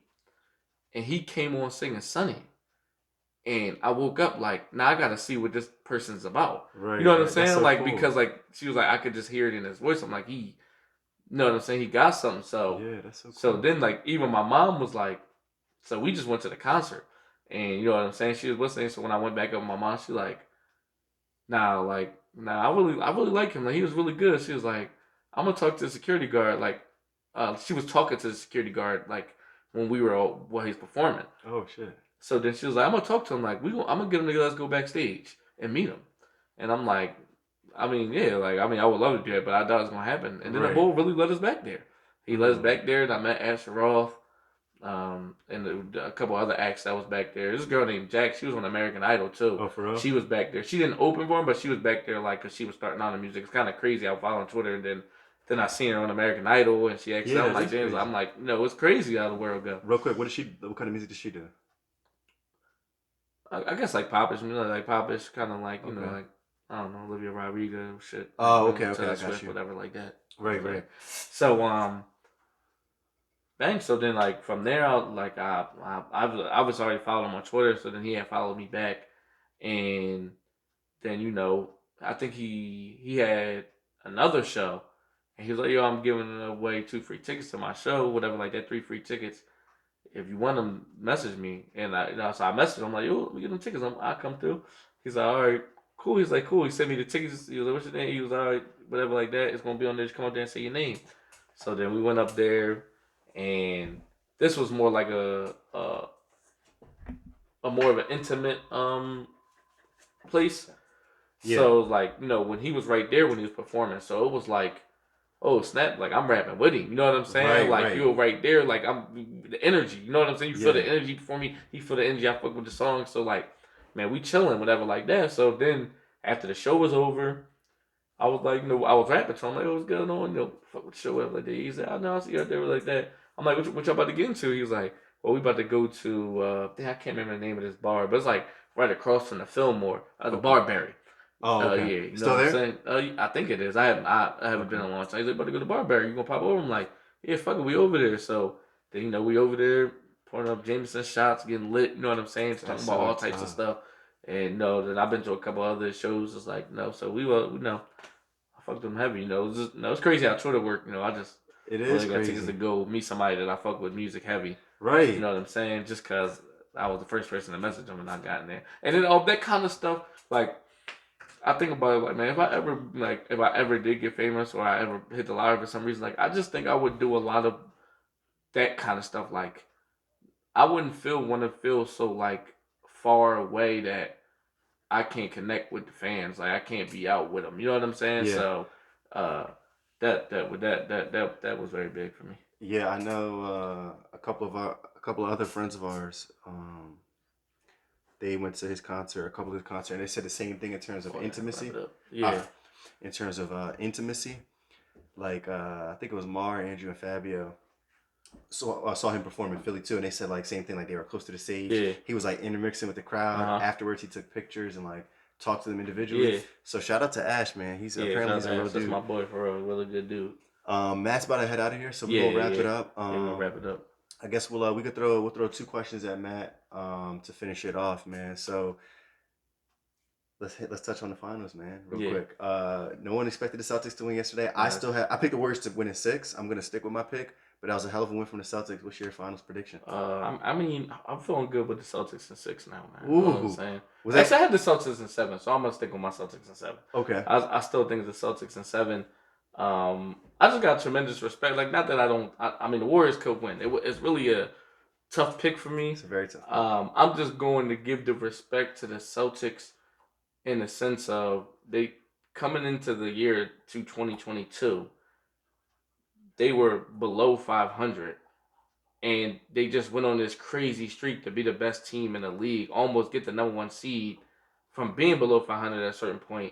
and he came on singing Sunny, and I woke up like, now I gotta see what this person's about. You Right, know what I'm right. That's saying? so Like cool. because like she was like, I could just hear it in his voice. I'm like, you know what I'm saying? He got something. So Yeah, that's so so cool. then like even my mom was like, so we just went to the concert, and you know what I'm saying? She was listening. So when I went back up with my mom, she like, nah, I really like him. Like he was really good. She was like, I'm gonna talk to the security guard. Like, she was talking to the security guard like when we were while he's performing. Oh shit. So then she was like, I'm gonna talk to him. Like, I'm gonna get him to let's go backstage and meet him. And I'm like, I mean, yeah, like I mean, I would love to do it, but I thought it was gonna happen. And then the Right. bull really let us back there. He let us Mm. back there, and I met Asher Roth, and a couple other acts that was back there. This girl named Jack, she was on American Idol too. Oh, for real? She was back there. She didn't open for him, but she was back there like because she was starting out in music. It's kind of crazy. I follow on Twitter, and then I seen her on American Idol, and she actually, Yeah, I'm that like, is James, crazy. I'm like, no, it's crazy how the world go. Real quick, what kind of music does she do? I guess like popish, like popish, kind of like Okay. like I don't know, Olivia Rodrigo shit, like Oh, okay, okay, I Taylor got Swift, you. whatever, like that. Right, Yeah. right. So bang. So then like from there, I was already following him on Twitter. So then he had followed me back, and then I think he had another show, and he was like, yo, I'm giving away 2 free tickets to my show, whatever, like that, 3 free tickets. If you want them, message me. And so I messaged him. I'm like, yo, let me get them tickets. I'll come through. He's like, all right, cool. He's like, cool. He sent me the tickets. He was like, what's your name? He was all right, whatever like that. It's gonna be on there. Just come up there and say your name. So then we went up there, and this was more like a more of an intimate place. Yeah. So like when he was right there when he was performing, so it was like, oh snap, like I'm rapping with him. You know what I'm saying? Right, Like right. you were right there, like I'm the energy. You know what I'm saying? You feel the Yeah. energy before me. He feel the energy. I fuck with the song. So like, man, we chilling, whatever, like that. So then after the show was over, I was like, I was rapping to him like, what's going on? Fuck with the show, whatever like that. He said, I know, I see you out there like that. I'm like, what y'all about to get into? He was like, well, we about to go to, I can't remember the name of this bar, but it's like right across from the Fillmore, the Okay. Barberry. Oh, okay. Yeah, you know Still what I'm there? saying? I think it is. I haven't been Okay. in a long time. He's like, about to go to Barberry. You gonna pop over? I'm like, yeah, fuck it, we over there. So then we over there pouring up Jameson shots, getting lit. You know what I'm saying? Just talking That's about so all types of tough. stuff. And no, then I've been to a couple other shows. It's like no, so I fucked them heavy. It's just, it's crazy how Twitter work. I just It is really got tickets crazy. to go meet somebody that I fuck with music heavy. Right. You know what I'm saying? Just because I was the first person to message him and I got in there. And then all that kind of stuff, like, I think about it like, man, if I ever did get famous or I ever hit the lottery for some reason, like, I just think I would do a lot of that kind of stuff. Like, I wouldn't want to feel so like far away that I can't connect with the fans. Like, I can't be out with them. You know what I'm saying? Yeah. So, uh, that was very big for me. Yeah, I know a couple of other friends of ours. They went to his concert, a couple of his concerts, and they said the same thing in terms of Go ahead, wrap intimacy. it up. Uh, Yeah, in terms of intimacy, like I think it was Mar, Andrew, and Fabio. So I saw him perform in Philly too, and they said like same thing. Like they were close to the stage. yeah, He was like intermixing with the uh crowd. huh, Afterwards, he took pictures and like talked to them individually. yeah, So shout out to Ash, man. He's yeah. apparently Shout out he's to a real Ash. That's dude. my boy for real. Really good dude. Matt's about to head out of here, so we're Yeah, gonna wrap yeah, it up. yeah. We're gonna wrap it up. I guess we'll throw two questions at Matt to finish it off, man. So let's touch on the finals, man, real Yeah, quick. No one expected the Celtics to win yesterday. nah, I picked the Warriors to win in six. I'm gonna stick with my pick, but that was a hell of a win from the Celtics. What's your finals prediction? I mean, I'm feeling good with the Celtics in six now, man. You know what I'm Ooh, saying? was that Actually, I had the Celtics in seven, so I'm gonna stick with my Celtics in seven. okay? I still think the Celtics in seven. I just got tremendous respect. Like, not that I don't. I mean, the Warriors could win. It's really a tough pick for me. It's a very tough pick. I'm just going to give the respect to the Celtics in the sense of they coming into the year to 2022, they were below 500 and they just went on this crazy streak to be the best team in the league, almost get the number one seed from being below 500 at a certain point,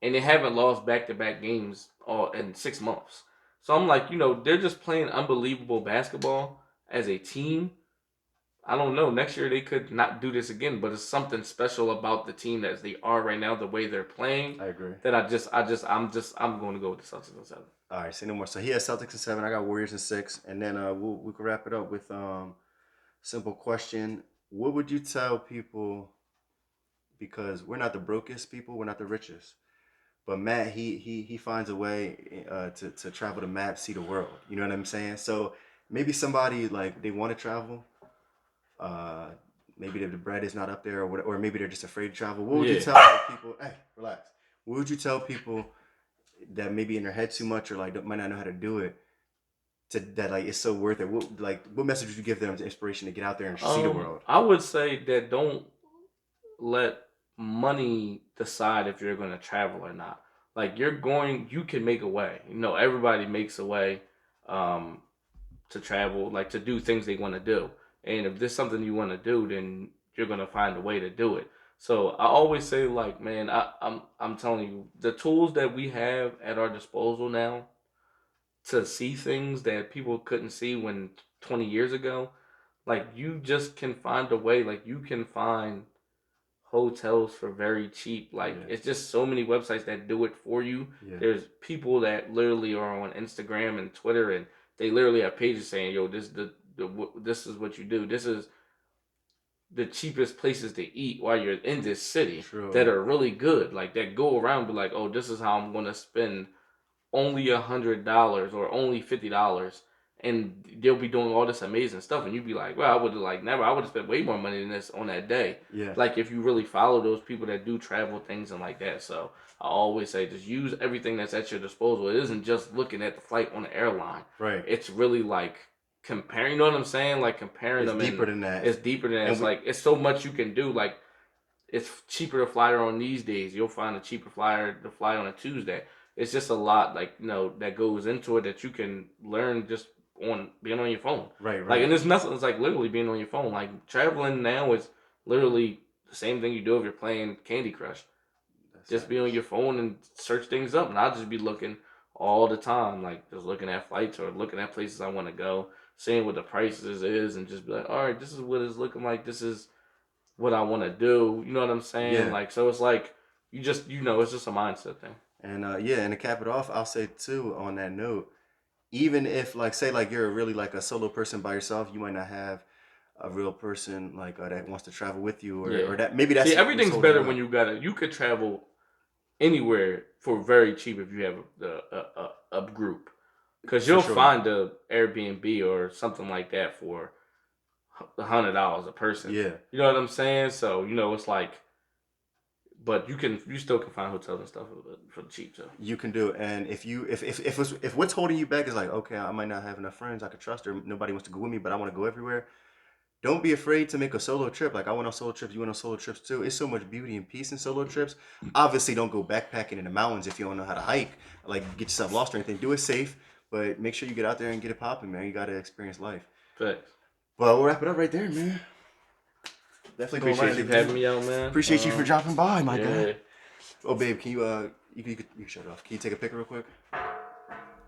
and they haven't lost back-to-back games all in 6 months. So I'm like, they're just playing unbelievable basketball as a team. I don't know. Next year they could not do this again, but it's something special about the team as they are right now, the way they're playing. I agree. That I'm going to go with the Celtics in seven. All right, say no more. So he has Celtics in seven. I got Warriors in six, and then we can wrap it up with simple question: what would you tell people? Because we're not the brokest people, we're not the richest. But Matt, he finds a way to travel the map, see the world. You know what I'm saying? So maybe somebody like they want to travel, uh, maybe the bread is not up there, or maybe they're just afraid to travel. What would you Yeah. tell like, people? Hey, relax. What would you tell people that maybe in their head too much or like might not know how to do it? To that like it's so worth it. What message would you give them to inspiration to get out there and see the world? I would say that don't let money decide if you're going to travel or not. Like, you can make a way. Everybody makes a way um, to travel, like to do things they want to do. And if there's something you want to do, then you're going to find a way to do it. So I always say, like, man, I'm telling you, the tools that we have at our disposal now to see things that people couldn't see when 20 years ago, like, you just can find a way. Like, you can find hotels for very cheap. Like, Yeah. it's just so many websites that do it for you. Yeah. There's people that literally are on Instagram and Twitter, and they literally have pages saying, "Yo, this is what you do. This is the cheapest places to eat while you're in this city True. that are really good. Like, that go around, be like, oh, this is how I'm gonna spend only $100 or only $50." And they'll be doing all this amazing stuff, and you'd be like, "Well, I would have like never. I would have spent way more money than this on that day." Yeah. Like, if you really follow those people that do travel things and like that. So I always say, just use everything that's at your disposal. It isn't just looking at the flight on the airline. Right. It's really like comparing. You know what I'm saying? Like comparing It's them. deeper than that. It's deeper than that. It's like it's so much you can do. Like, it's cheaper to fly on these days. You'll find a cheaper flyer to fly on a Tuesday. It's just a lot, like, that goes into it that you can learn just on being on your phone. Right. Like, and there's nothing. It's like literally being on your phone. Like, traveling now is literally the same thing you do if you're playing Candy Crush. Just be on your phone and search things up, and I'll just be looking all the time, like just looking at flights or looking at places I want to go, seeing what the prices is, and just be like, all right, this is what it's looking like. This is what I want to do. You know what I'm saying? Yeah. Like, so it's like it's just a mindset thing. And and to cap it off, I'll say too on that note, even if like say like you're really like a solo person by yourself, you might not have a real person like that wants to travel with you or that maybe that's Everything's better when you could travel anywhere for very cheap if you have a group, because you'll find a Airbnb or something like that for $100 a person. Yeah. You know what I'm saying? So it's like, but you still can find hotels and stuff for the cheap too. You can do it, and if what's holding you back is like, okay, I might not have enough friends I could trust, or nobody wants to go with me, but I want to go everywhere. Don't be afraid to make a solo trip. Like I went on solo trips, you went on solo trips too. It's so much beauty and peace in solo trips. Obviously, don't go backpacking in the mountains if you don't know how to hike. Like get yourself lost or anything. Do it safe, but make sure you get out there and get it popping, man. You got to experience life. Thanks. Well, we'll wrap it up right there, man. Definitely Appreciate you having me out, man. Appreciate you for dropping by, my yeah. guy. Oh, babe, can you you can shut it off. Can you take a pic real quick?